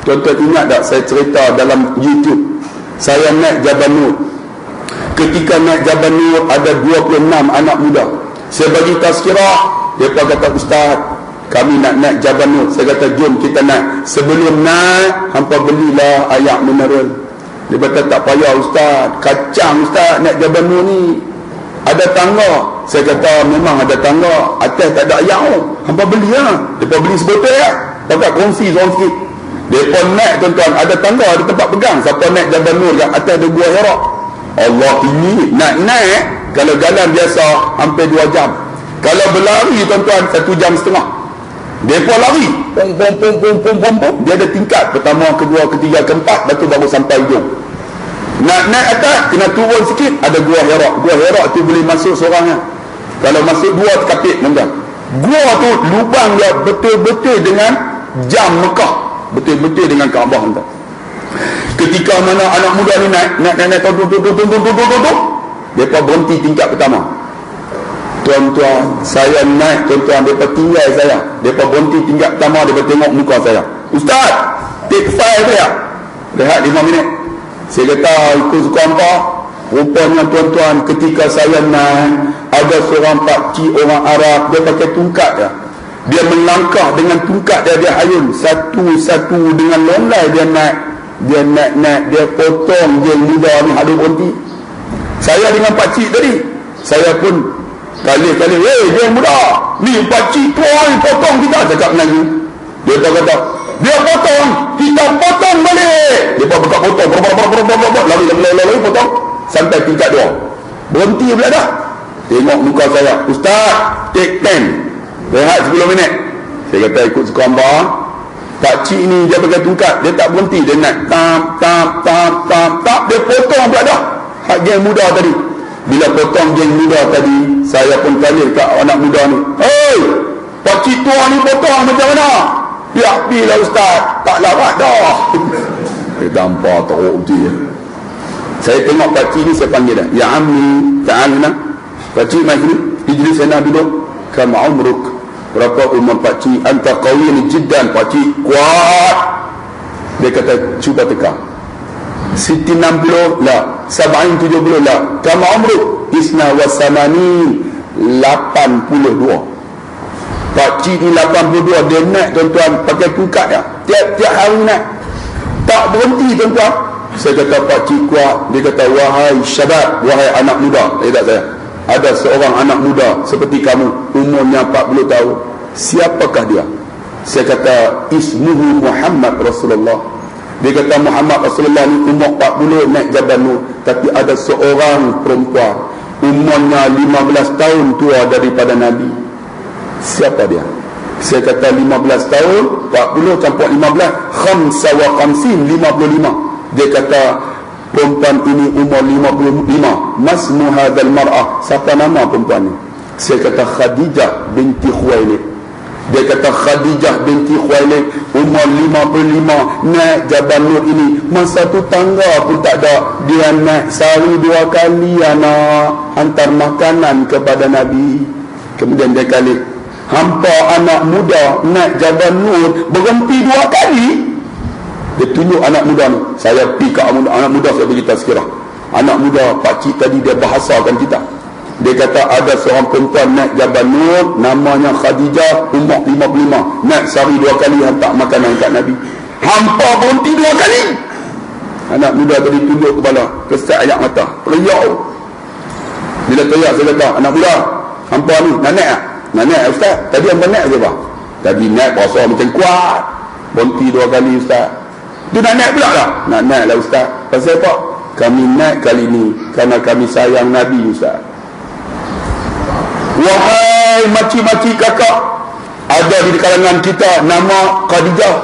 Tuan-tuan ingat tak saya cerita dalam YouTube, saya naik Jabal Nur. Ketika naik Jabal Nur ada 26 anak muda. Saya bagi tazkirah, mereka kata, Ustaz, kami nak naik Jabal Nur. Saya kata, jom kita naik. Sebelum naik, hampa belilah ayak mineral. Dia kata, tak payah Ustaz, kacang Ustaz naik Jabal Nur ni. Ada tangga. Saya kata, memang ada tangga, atas tak ada ayak. Hampa beli lah. Mereka beli sebotol lah. Pakat kongsi seorang sikit. Mereka naik, tuan-tuan, ada tangga, ada tempat pegang. Siapa naik Jabal Nur kan, atas ada gua Hira. Allah ini naik kalau jalan biasa hampir 2 jam. Kalau berlari, tuan-tuan, 1 jam setengah. Mereka lari, pom. Dia ada tingkat, pertama, kedua, ketiga, keempat, lepas tu baru sampai ujung. Nak naik atas, kena turun sikit, ada gua Hira. Gua Hira tu boleh masuk seorang. Kalau masuk 2 terkapit, tuan-tuan. Gua tu lubang dia betul-betul dengan jam Mekah, betul-betul dengan Kaabah, tuan-tuan. Ketika mana anak muda ni naik, mereka berhenti tingkat pertama. Tuan-tuan, saya naik, tuan-tuan, mereka tinggal saya. Mereka berhenti tingkat pertama, mereka tengok muka saya. Ustaz, take 5 saya. Rehat 5 minit. Saya kata, ikut suka apa? Rupanya, tuan-tuan, ketika saya naik, ada seorang pakcik orang Arab, dia pakai tungkat dia. Dia melangkah dengan tungkat dia, dia hayun satu-satu dengan longlai dia naik. Dia naik, dia potong dia muda ni, ada berhenti. Saya dengan pakcik tadi, saya pun kali-kali, dia muda ni, pakcik tua ni potong kita, cakap Melayu. Dia kata, dia potong, kita potong balik. Dia buka potong, lari, potong sampai tingkat 2. Berhenti pula dah. Tengok muka saya, Ustaz, take 10, rehat 10 minit. Saya kata, ikut suka hamba. Pakcik ni dia pakai tungkat, dia tak berhenti, dia naik tap, dia potong pula dah hak geng muda tadi. Bila potong geng muda tadi, saya pun tanya kat anak muda ni, hei, pakcik tua ni potong macam mana? Biar Ustaz, tak larat dah. Dia tampar teruk dia. Saya tengok pakcik ni, saya panggil dia, ya ammi ta'alna. Pakcik mari sini, ijlis sana duduk. Kama umruk, berapa umur pakcik? Anta qawiyyun jiddan, pakcik kuat. Dia kata, cuba teka. Siti 60 lah, 70 lah. Kama umruk? Isna wa samani, 82. Pakcik ni 82, dia naik, tuan-tuan, pakai tungkat dia. Tiap-tiap hari naik, tak berhenti, tuan-tuan. Saya kata, pakcik kuat. Dia kata, wahai syabab, wahai anak muda. Dia kata saya, ada seorang anak muda seperti kamu, umurnya 40 tahun. Siapakah dia? Saya kata, ismuhu Muhammad Rasulullah. Dia kata, Muhammad Rasulullah ni umur 40 naik Jabal Nur. Tapi ada seorang perempuan, umurnya 15 tahun tua daripada Nabi. Siapa dia? Saya kata, 15 tahun, 40 campur 15, 55. Dia kata, perempuan ini umur 55. Masmu hadzal mar'ah, siapa nama perempuan ni? Saya kata, Khadijah binti Khuwailid. Dia kata, Khadijah binti Khuwailid, umur 55, naik Jabal Nur ini. Masa tu tangga pun tak ada. Dia naik sehari 2 kali, anak hantar makanan kepada Nabi. Kemudian dia kali, hampa anak muda naik Jabal Nur berhenti 2 kali. Dia tunjuk anak muda ni. Saya pergi ke anak muda, saya bagi tazkirah. Anak muda, pakcik tadi dia bahasakan kita. Dia kata, ada seorang perempuan naik Jabal Nur, namanya Khadijah, umur 55, naik sehari 2 kali hantar makanan kat Nabi. Hampa berhenti 2 kali. Anak muda tadi tunjuk kepala, kesat ayak mata, teriak. Bila teriak, saya kata, anak muda, hampa ni nak naik tak? Nak naik Ustaz? Tadi hampa naik ke apa? Tadi naik puasa macam kuat, berhenti 2 kali Ustaz. Dia nak naik pula tak? Nak naik lah Ustaz. Pasal apa? Kami naik kali ni kerana kami sayang Nabi Ustaz. Wahai makcik-makcik kakak, ada di kalangan kita nama Khadijah,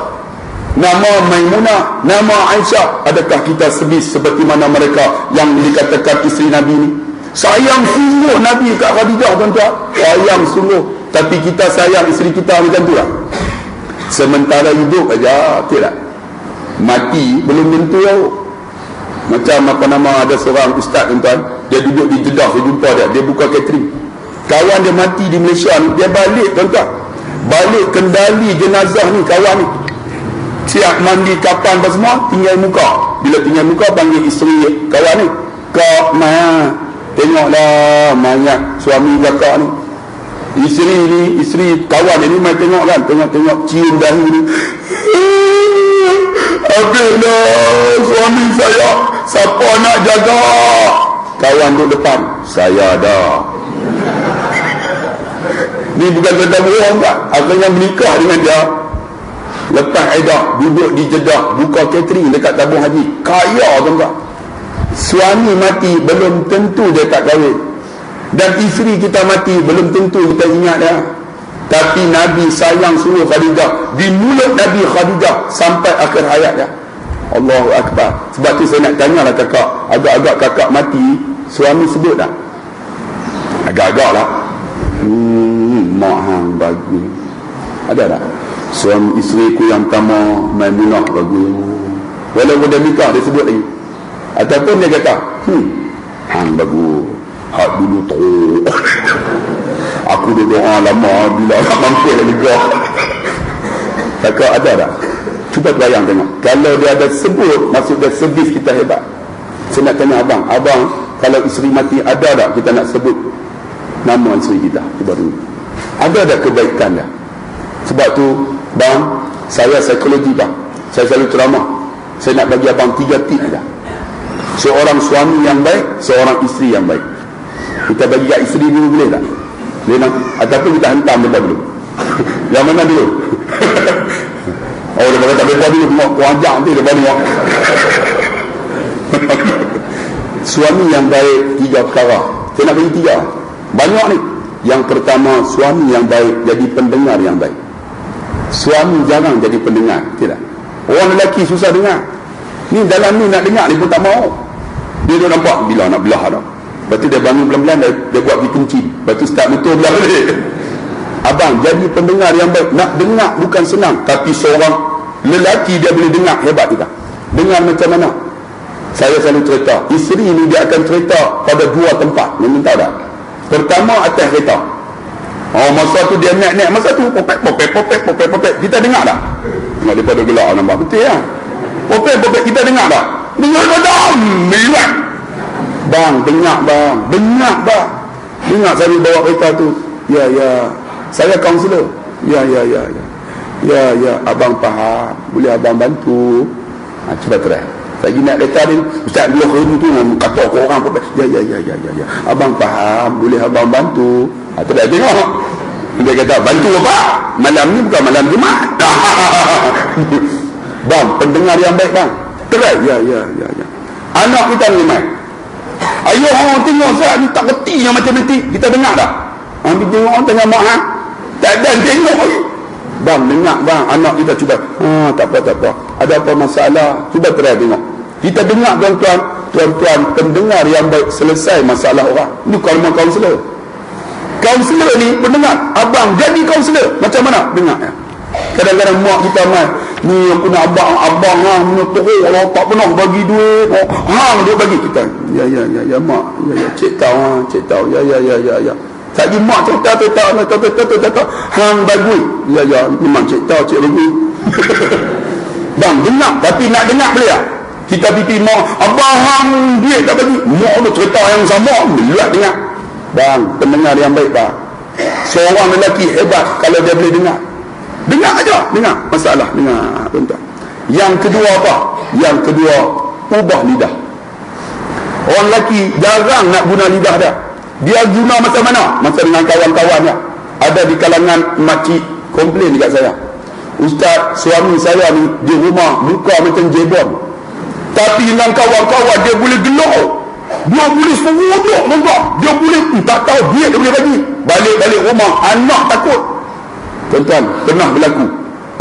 nama Maimunah, nama Aisyah. Adakah kita sebis seperti mana mereka yang dikatakan isteri Nabi ni? Sayang sungguh Nabi kat Khadijah, tuan-tuan. Sayang sungguh. Tapi kita sayang isteri kita macam tu lah. Sementara hidup aja, tidak. Mati belum tentu tau. Macam apa nama, ada seorang ustaz, tuan-tuan, dia duduk di Jeddah, saya jumpa dia buka catering. Kawan dia mati di Malaysia ni, dia balik, tuan-tuan, balik kendali jenazah ni, kawan ni siap mandi kapan apa semua, tinggal muka. Bila tinggal muka, panggil isteri kawan ni, kak Maya, tengoklah mayat suami kakak ni. Isteri kawan ini mai tengok kan, tengok cium dahi ni. Habislah suami saya, siapa nak jaga? Kawan duduk depan, saya dah. Ni bukan kata bohong tak? Akhirnya menikah dengan dia. Lepas edah, duduk di Jeddah, buka catering dekat tabung haji. Kaya tuan-tuan. Suami mati, belum tentu dia tak kahwin. Dan isteri kita mati, belum tentu kita ingat dia. Tapi Nabi sayang suruh Khadijah. Di mulut Nabi Khadijah sampai akhir hayat dia. Allahu Akbar. Sebab tu saya nak tanyalah kakak, agak-agak kakak mati, suami sebut tak? Agak-agak lah. Mak hang bagus. Ada tak? Suami isteriku yang pertama Maimunah bagus. Walaupun dia nikah, dia sebut lagi. Ataupun dia kata, hang bagus, hak dulu teruk. Aku dah doa lama bila nak mampu nak nikah. Kakak ada tak? Cuba bayang tengok. Kalau dia ada sebut, maksud dia servis kita hebat. Saya nak tanya abang, kalau isteri mati, ada tak kita nak sebut nama isteri kita? Cuba dulu. Ada tak kebaikan dia? Sebab tu, bang, saya psikologi bang. Saya selalu ceramah. Saya nak bagi abang 3 tip saja. Seorang suami yang baik, seorang isteri yang baik. Kita bagi kat isteri dulu boleh tak? Boleh tak? Ataupun kita hentam depan dulu. Yang mana dulu? Oh, dia kata depan dulu, tengok wajah nanti depan ni. Suami yang baik, 3 perkara. Saya nak bagi 3. Banyak ni. Yang pertama, suami yang baik jadi pendengar yang baik. Suami jarang jadi pendengar, tidak? Orang lelaki susah dengar. Ni dalam ni nak dengar, dia pun tak mau. Dia dah nampak bila nak belah dah. Lepas tu dia bangun pelan-pelan, dia buat pergi kunci. Lepas tu start betul belah balik. Abang, jadi pendengar yang baik. Nak dengar bukan senang. Tapi seorang lelaki dia boleh dengar, hebat juga. Dengar macam mana? Saya selalu cerita, isteri ni dia akan cerita pada 2 tempat. Memang tahu tak? Pertama, atas kereta. Oh, masa tu dia naik-naik, masa tu popek. Kita dengar tak? Tengok daripada gelak nampak betul ya. Popek, kita dengar tak? Dengar tak? Milat. Bang, dengar bang. Dengar saya bawa kereta tu. Ya. Saya kaunselor. Ya. Abang faham. Boleh abang bantu. Cuba try. Saya pergi naik kereta ni, Ustaz dua hari tu kata orang popek. Ya. Abang faham. Boleh abang bantu. Tu dah tengok. Dia kata, bantu apa? Malam ni bukan malam Jumaat. Bang, pendengar yang baik bang. Try. Ya. Anak kita ni mai. Ayuh orang tengok saya ni tak reti yang macam nanti. Kita dengar tak? Ambil tengok orang tengah mak tak ada tengok. Bang, dengar bang. Anak kita cuba. Tak apa. Ada apa masalah? Cuba try tengok. Kita dengar tuan-tuan. Pendengar yang baik selesai masalah orang. Ini kalau kaunselor. Kaunselor ni pendengar. Abang jadi kaunselor. Macam mana? Dengar ya. Kadang-kadang mak kita ni yang punya abang menutup kalau tak pernah bagi duit dia bagi kita. Ya mak. Ya cik tahu. Ya. Lagi mak cerita hang bagus. Ya memang cik tahu cik bagus. Bang dengar, tapi nak dengar boleh tak? Kita pipi mak abang hang duit tak bagi. Mak tu cerita yang sama boleh dengar. Bang, pendengar yang baik bang. Seorang lelaki hebat kalau dia boleh dengar. Dengar aja, dengar masalah, dengar tuan-tuan. Yang kedua apa? Yang kedua, ubah lidah. Orang lelaki jarang nak guna lidah dia. Dia guna macam mana? Macam dengan kawan-kawannya. Ada di kalangan makcik komplain dekat saya. Ustaz, suami saya ni di rumah muka macam jebon. Tapi dengan kawan-kawan dia boleh gelak. Dia boleh seruduk tuan-tuan. Dia boleh tak tahu duit dia boleh bagi. Balik-balik rumah anak takut. Tuan-tuan, pernah berlaku.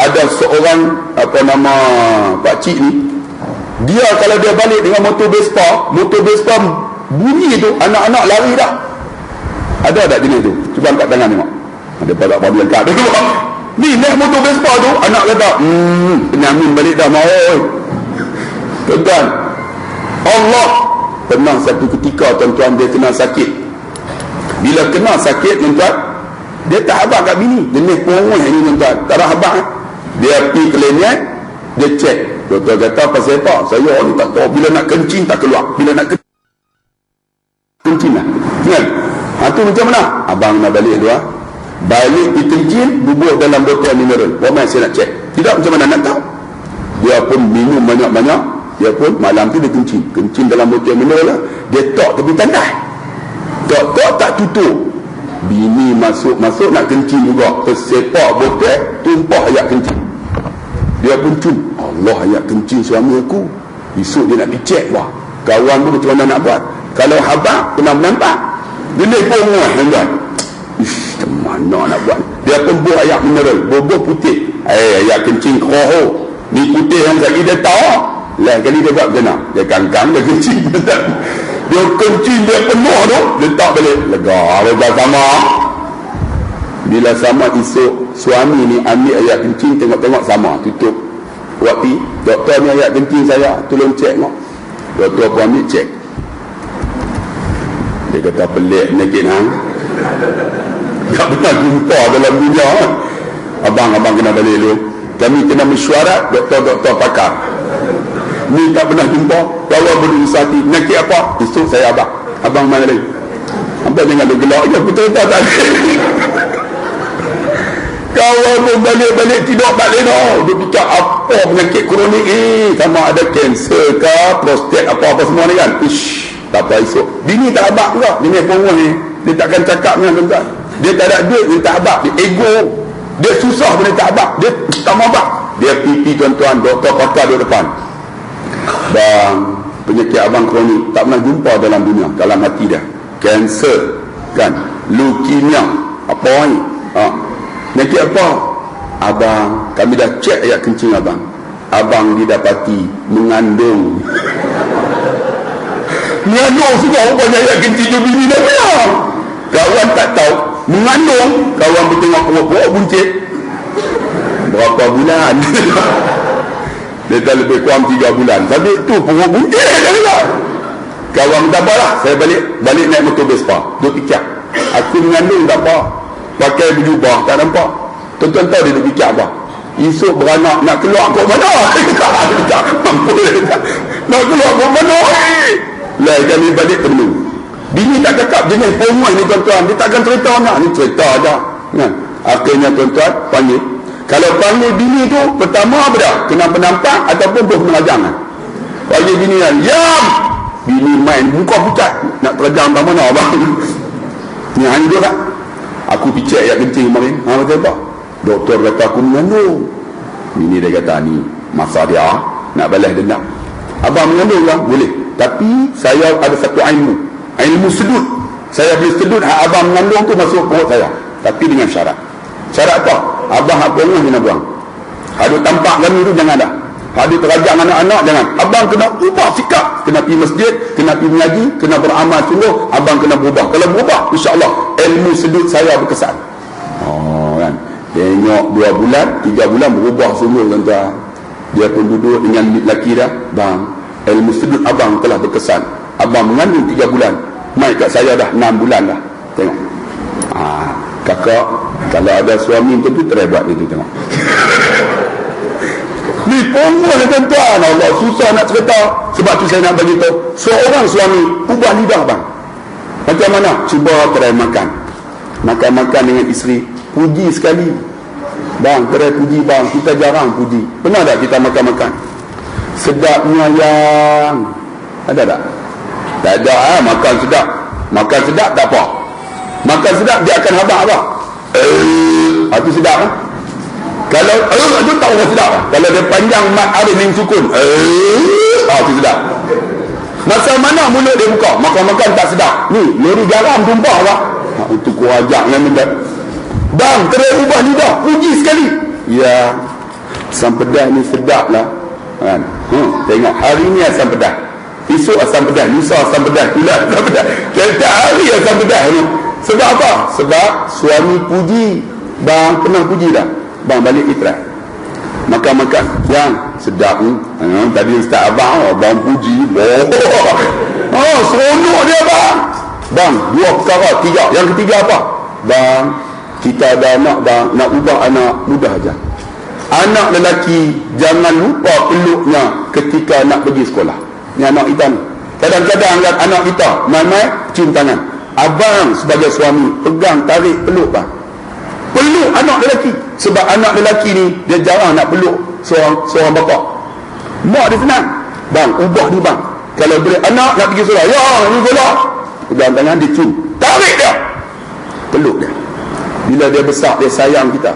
Ada seorang pakcik ni, dia kalau dia balik dengan motor Vespa bunyi tu, anak-anak lari dah. Ada tak jenis tu? Cuba angkat tangan tengok. Ada pada padu angkat tu. Ni naik motor Vespa tu, anak kata, penyamin balik dah mau. Tuan-tuan, Allah pernah satu ketika tuan-tuan dia kena sakit. Bila kena sakit tuan-tuan, dia tak habaq kat bini. Jenis pengumuh ni tuan-tuan, tak ada habaq. Dia pergi klinik, Dia cek. Doktor kata pasal apa? Saya ni tak tahu. Bila nak kencing tak keluar. Bila nak kencing lah. Kan? Tu macam mana? Abang nak balik tu balik di kencing, bubur dalam botol mineral. Ramai saya nak cek. Tidak macam mana nak tahu? Dia pun minum banyak-banyak. Dia pun malam tu dia kencing dalam botol mineral lah. Dia tok tepi tandas. Tok tak tutup. Bini masuk nak kencing juga. Tersepak botol, tumpah air kencing. Dia pun Allah, air kencing suami aku. Esok dia nak pergi cek wah. Kawan pun macam mana nak buat. Kalau habang pernah menampak, dia pun tuan. Macam mana nak buat. Dia pun buah air mineral, bubur putih. Air kencing keroho. Ni putih yang sekali dia tahu. Lain kali dia buat macam mana? Dia kangkang, dia kencing. Dia kencing, dia penuh tu, letak balik. Lega sama. Bila sama esok, suami ni ambil air kencing, tengok-tengok sama. Tutup waktu. Doktor ni air kencing saya, tolong cek tengok. Doktor pun ambil cek. Dia kata pelik penyakit hang. Tak pernah jumpa dalam dunia. Abang kena balik dulu. Kami kena mesyuarat doktor-doktor pakar. Ni tak pernah jumpa. Kalau berusaha hati penyakit apa, esok saya abang mana lagi. Abang jangan gelak je, betul-betul tak ada. Kawan pun balik tidak balik dah. Dia fikir apa penyakit kronik ni, sama ada kanser ke, prostat apa-apa semua ni kan. Tak apa esok. Bini tak abak juga. Bini penguah ni, dia takkan cakap dengan tuan-tuan. Dia tak ada duit, dia tak abak. Dia ego. Dia susah pun dia tak abak. Dia tak mau abak. Dia pipi tuan-tuan, doktor pakar di depan. Dan penyakit abang kronik tak pernah jumpa dalam dunia, dalam hati dia. Kanser kan, leukemia apa ni, penyakit apa? Abang, kami dah cek ayat kencing abang didapati mengandung. Mengandung semua rupanya ayat kencing tu bini dah bilang. Kawan tak tahu mengandung. Kawan bertengok perut buncit. Berapa bulan? Dia dah lebih kurang 3 bulan. Tapi tu perut buncit dah. Kawan tak apalah. Saya balik naik motor Vespa. Dia fikir, aku mengandung tak apa. Pakai berjubah tak nampak. Tuan-tuan tahu dia fikir apa? Esok beranak nak keluar kau mana? Tak mampu. Nak keluar kau mana? Lain kali balik perlu. Bini tak cakap jenis perempuan ni tuan-tuan. Dia takkan cerita anak ni, cerita aja. Kan? Akhirnya tuan-tuan panggil. Kalau panggil bini tu, pertama apa dah? Kena penampak ataupun buh menajang. Panggil bini kan, yam! Bini main muka pucat. Nak terjang tak mana abang. Ni hanya dia tak? Aku picek ayat kencing kemarin. Betul tak? Doktor kata aku mengandung. Bini dia kata ni masa dia nak balas dendam. Abang mengandung lah, boleh. Tapi saya ada satu ilmu sedut. Saya boleh sedut hak abang mengandung tu masuk perut saya. Tapi dengan syarat. Syarat apa? Abang hak pengah kena buang. Ada tampak kami tu jangan dah. Ada terajang anak-anak jangan. Abang kena ubah sikap. Kena pergi masjid, kena pergi mengaji, kena beramal sungguh. Abang kena berubah. Kalau berubah, insya-Allah ilmu sedut saya berkesan. Kan. Tengok 2 bulan, 3 bulan berubah sungguh tuan-tuan. Dia pun duduk dengan lelaki dah. Bang, ilmu sedut abang telah berkesan. Abang mengandung 3 bulan. Mai kat saya dah 6 bulan dah. Tengok. Kakak, kalau ada suami macam tu, try buat dia tu tengok. Ni perempuan tuan-tuan. Allah, susah nak cerita. Sebab tu saya nak bagi tahu. Seorang suami ubah lidah bang. Macam mana? Cuba try makan. Makan-makan dengan isteri. Puji sekali. Bang, try puji bang. Kita jarang puji. Pernah tak kita makan-makan? Sedapnya yang... Ada tak? Tak ada. Makan sedap. Makan sedap tak apa. Makan sedap dia akan habaq apa? Itu sedap lah. Kalau itu tak orang sedap lah. Kalau dia panjang mat arif min sukun, itu sedap. Masa mana mulut dia buka, makan-makan tak sedap. Ni lori garam tumpah lah. Itu kurajak yang mendat. Bang, terus ubah lidah, puji sekali. Ya, asam pedas ni sedap lah kan? Tengok, hari ni asam pedas, esok asam pedas, lusa asam pedas, bulan asam pedas, setiap hari asam pedas ni. Sebab apa? Sebab suami puji. Bang pernah puji dah. Bang balik ikrar. Makan-makan yang sedap ni. Tadi ustaz abang, bang puji. Seronok dia bang. Bang, 2 perkara, 3. Yang ketiga apa? Bang, kita ada anak bang, nak ubah anak mudah aja. Anak lelaki jangan lupa peluknya ketika nak pergi sekolah. Ni anak kita ni. Kadang-kadang anak kita mai-mai cium tangan. Abang sebagai suami pegang, tarik, peluk bang. Peluk anak lelaki. Sebab anak lelaki ni dia jarang nak peluk seorang bapa. Mak dia senang. Bang, ubah ni bang. Kalau boleh anak nak pergi sekolah, ya ni sekolah. Pegang tangan dia cium. Tarik dia. Peluk dia. Bila dia besar dia sayang kita.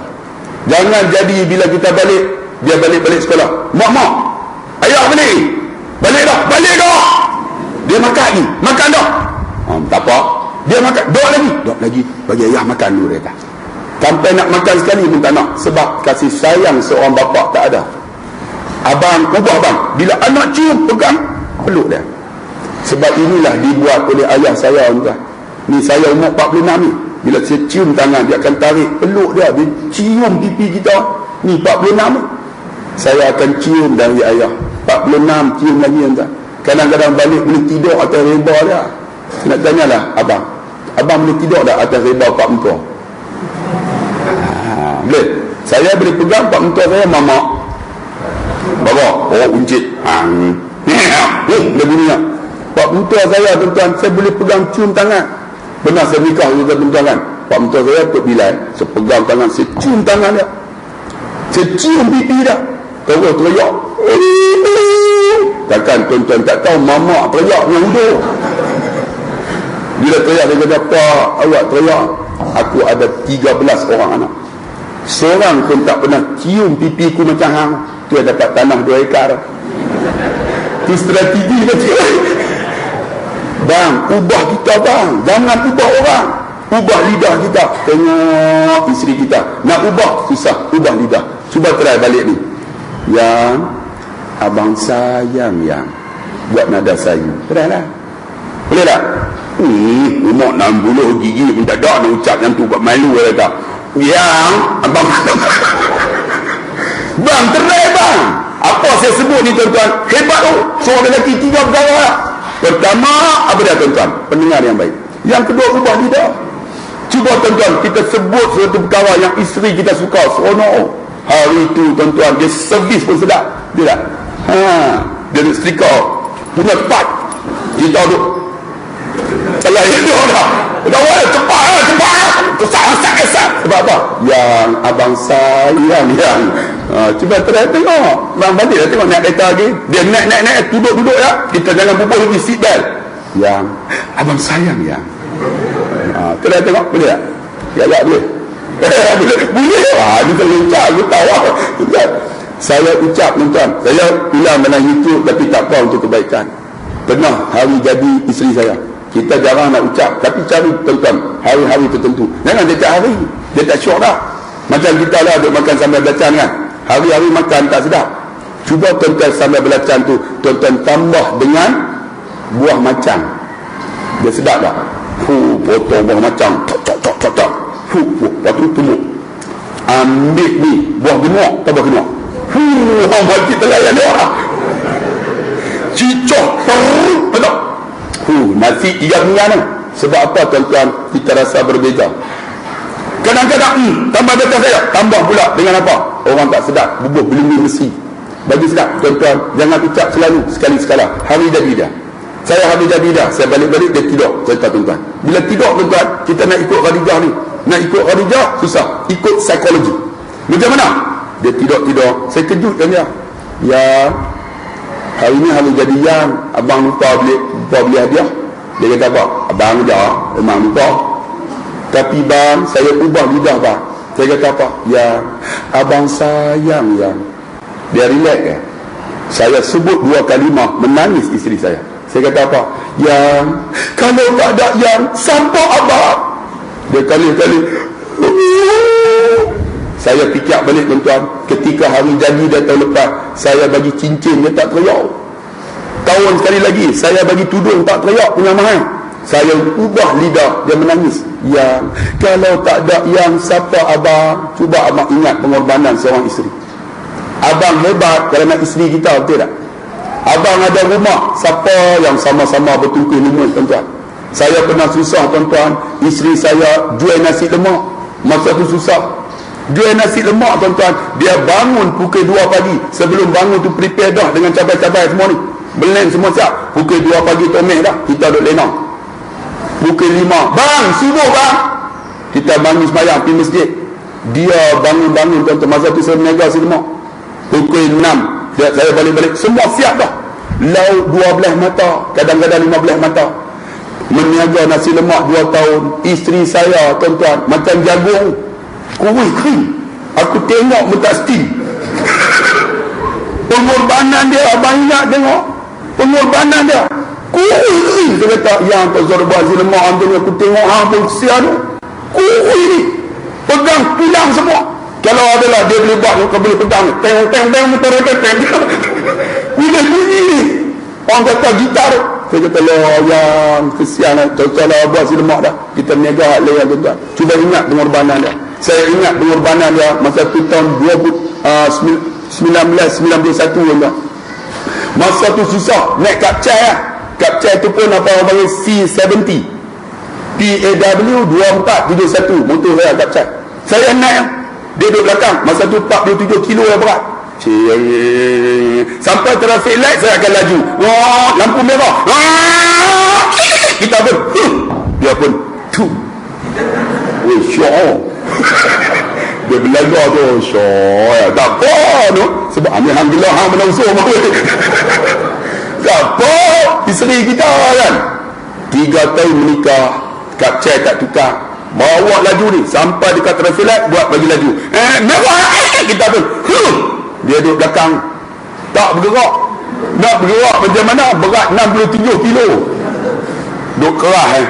Jangan jadi bila kita balik, dia balik sekolah. Mak, ayah balik. Balik dah. Dia makan lagi. Makan dah. Tak apa. Dia makan. Dok lagi. Bagi ayah makan dulu dia kata. Sampai nak makan sekali pun tak nak. Sebab kasih sayang seorang bapa tak ada. Abang, ubah bang. Bila anak cium, pegang, peluk dia. Sebab inilah dibuat oleh ayah saya tuan. Ni saya umur 46 ni. Bila saya cium tangan, dia akan tarik, peluk dia. Dia cium pipi kita. Ni 46 ni. Saya akan cium dari ayah. 46 cium lagi tuan. Kadang-kadang balik boleh tidur atas reba dia. Saya nak tanyalah abang. Abang boleh tidur tak atas reba pak muka? Boleh. Saya boleh pegang pak muka saya, mama. Bapa, uncit. Dia bunyi tak? Pak muka saya tuan-tuan, saya boleh pegang cium tangan. Benar saya nikah tuan-tuan kan. Pak muka saya Tok Bilal, saya pegang tangan, saya cium tangan dia. Saya cium pipi dia. Terus teriak. Takkan tuan-tuan tak tahu mama teriak dengan hudur. Bila teriak dia kata, Pak, awak teriak. Aku ada 13 orang anak. Seorang pun tak pernah cium pipiku macam hang. Tu yang dapat tanah 2 ekar. Tu strategi betul. Bang, ubah kita bang. Jangan ubah orang. Ubah lidah kita. Tengok isteri kita. Nak ubah, susah. Ubah lidah. Cuba try balik ni. Yang abang sayang yang buat nada sayu. Try lah. Boleh tak? Umur 60 gigi pun tak ada nak ucap yang tu buat malu kata. Yang abang bang, terai bang. Apa saya sebut ni tuan-tuan? Hebat tu. Seorang lelaki 3 perkara. Pertama, apa dia tuan-tuan? Pendengar yang baik. Yang kedua, ubah lidah. Cuba tuan-tuan, kita sebut suatu perkara yang isteri kita suka, seronok. Hari itu tuan-tuan, dia servis pun sedap. Dia tak? Dia duduk setrika. Punya tepat. Kita duduk. Salah yang dia dah. Cepat. Kesat. Sebab apa? Yang abang sayang yang. Cuba tengok. Bang balik dah tengok naik kereta lagi. Dia naik. Duduk ya. Kita jangan bubuh lagi seat belt. Yang abang sayang yang. Tengok. Boleh tak? Ya boleh. Boleh. Dia terluncak. Aku tahu. Saya ucap tuan-tuan. Saya ulang dalam YouTube tapi tak apa untuk kebaikan. Pernah hari jadi isteri saya. Kita jarang nak ucap. Tapi cari tuan-tuan hari-hari tertentu. Jangan dia tak hari. Dia tak syok dah. Macam kita lah duk makan sambal belacan kan. Hari-hari makan tak sedap. Cuba tuan-tuan sambal belacan tu tuan-tuan tambah dengan buah macang. Dia sedap tak? Potong buah macang. Cok. Lepas tu tumbuk. Ambil ni buah genuk. Tahu buah genuk? Buat kita layan dia. Cicok. Betul. Nasi 3 minggu. Sebab apa tuan-tuan? Kita rasa berbeza. Kadang-kadang tambah data saya, tambah pula dengan apa? Orang tak sedap, bubuh belenggu besi. Bagi sedap tuan-tuan, jangan ucap selalu, sekali-sekala. Hari jadi dah. Saya hari jadi dah, saya balik-balik dia tidur. Cerita tuan-tuan. Bila tidur tuan-tuan, kita nak ikut Khadijah ni. Nak ikut Khadijah susah. Ikut psikologi. Macam mana? Dia tidur. Saya kejut kan dia. Ya, hari ni hari jadi yang abang lupa beli hadiah. Dia kata apa? Abang je, memang lupa. Tapi bang, saya ubah lidah bang. Saya kata apa? Ya, abang sayang yang. Dia relax ya. Saya sebut 2 kalimah, menangis isteri saya. Saya kata apa? Yang, kalau tak ada yang, siapa abang? Dia kali-kali. Saya fikir balik tuan-tuan. Ketika hari jadi dia tahun lepas, saya bagi cincin, dia tak teriak. Tahun sekali lagi, saya bagi tudung, tak teriak, punya mahal. Saya ubah lidah, dia menangis. Yang, kalau tak ada yang, siapa abang? Cuba abang ingat pengorbanan seorang isteri. Abang hebat kerana isteri kita, betul tak? Abang ada rumah, siapa yang sama-sama bertungkus lumut tuan-tuan? Saya pernah susah tuan-tuan, isteri saya jual nasi lemak. Masa tu susah. Jual nasi lemak tuan-tuan, dia bangun pukul 2 pagi. Sebelum bangun tu prepare dah dengan cabai-cabai semua ni, blend semua siap. Pukul 2 pagi tomeh dah, kita duduk lenong. Pukul 5, bang, sibuk bang, kita bangun sembahyang pergi masjid. Dia bangun-bangun tuan-tuan, masa tu saya meniaga nasi lemak. Pukul 6 saya balik-balik, semua siap dah. Lauk 12 mata, kadang-kadang 15 mata. Meniaga nasi lemak 2 tahun. Isteri saya tuan-tuan macam jagung, kuih kering. Aku tengok minta steam. Pengorbanan dia, abang ingat tengok pengorbanan dia, kuih kering. Dia kata, yang tak suruh buat nasi lemak ni, aku tengok hang pun kesian tu, kuih ni pegang pulang semua. Kalau adalah dia boleh buat, kau boleh pegang teng motor teng. Bila bunyi ni, orang kata gitar tu. Saya kata, yang kesian lah, contohlah buat si lemak dah. Kita meniaga hak lain tuan-tuan. Cuba ingat pengorbanan dia. Saya ingat pengorbanan dia masa tu tahun 1991 tuan-tuan. Masa tu susah naik kapcai lah. Kapcai tu pun apa orang panggil C70 PAW 2471 motor saya kapcai. Saya naik, dia duduk belakang. Masa tu 47 kilo yang berat. Sampai traffic light saya akan laju. Wah, lampu merah. Kita pun dia pun syok. Dia belajar tu syok. Tak apa tu. Sebab alhamdulillah hang menang semua. Tak apa. Isteri kita kan 3 tahun menikah, kapcai tak tukar, bawa laju ni sampai dekat traffic light, buat bagi laju. Merah. Kita pun dia duduk belakang, tak bergerak. Nak bergerak macam mana? Berat 63 kilo. Duduk kerah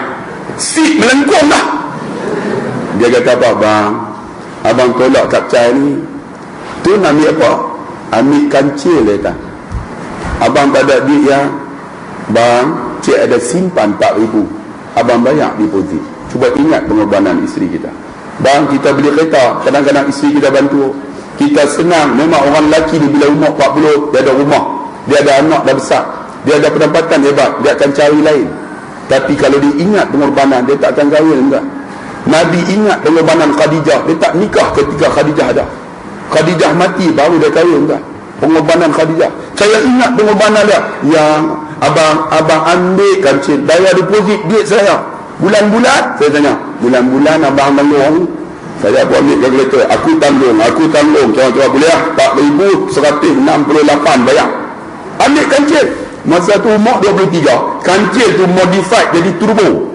seat melengkung dah. Dia kata, apa bang, abang tolak kapcai ni, tu nak ambil apa? Ambil kancil dia kata. Abang tak ada duit ya bang, cik ada simpan 4,000, abang bayar deposit. Cuba ingat pengorbanan isteri kita. Bang, kita beli kereta, kadang-kadang isteri kita bantu. Kita senang. Memang orang lelaki ni bila umur 40, dia ada rumah, dia ada anak dah besar, dia ada pendapatan hebat, dia akan cari lain. Tapi kalau dia ingat pengorbanan, dia tak akan kahwin enggak. Nabi ingat pengorbanan Khadijah, dia tak nikah ketika Khadijah ada. Khadijah mati baru dia kahwin enggak. Pengorbanan Khadijah. Saya ingat pengorbanan dia. Yang abang ambil kancil, bayar deposit duit saya bulan-bulan. Saya tanya, bulan-bulan abang tanggung? Saya pun ambil kalkulator, aku tanggung. Coba-coba boleh lah, 4,168 bayar. Ambil kancil. Masa tu umur 23, kancil tu modified jadi turbo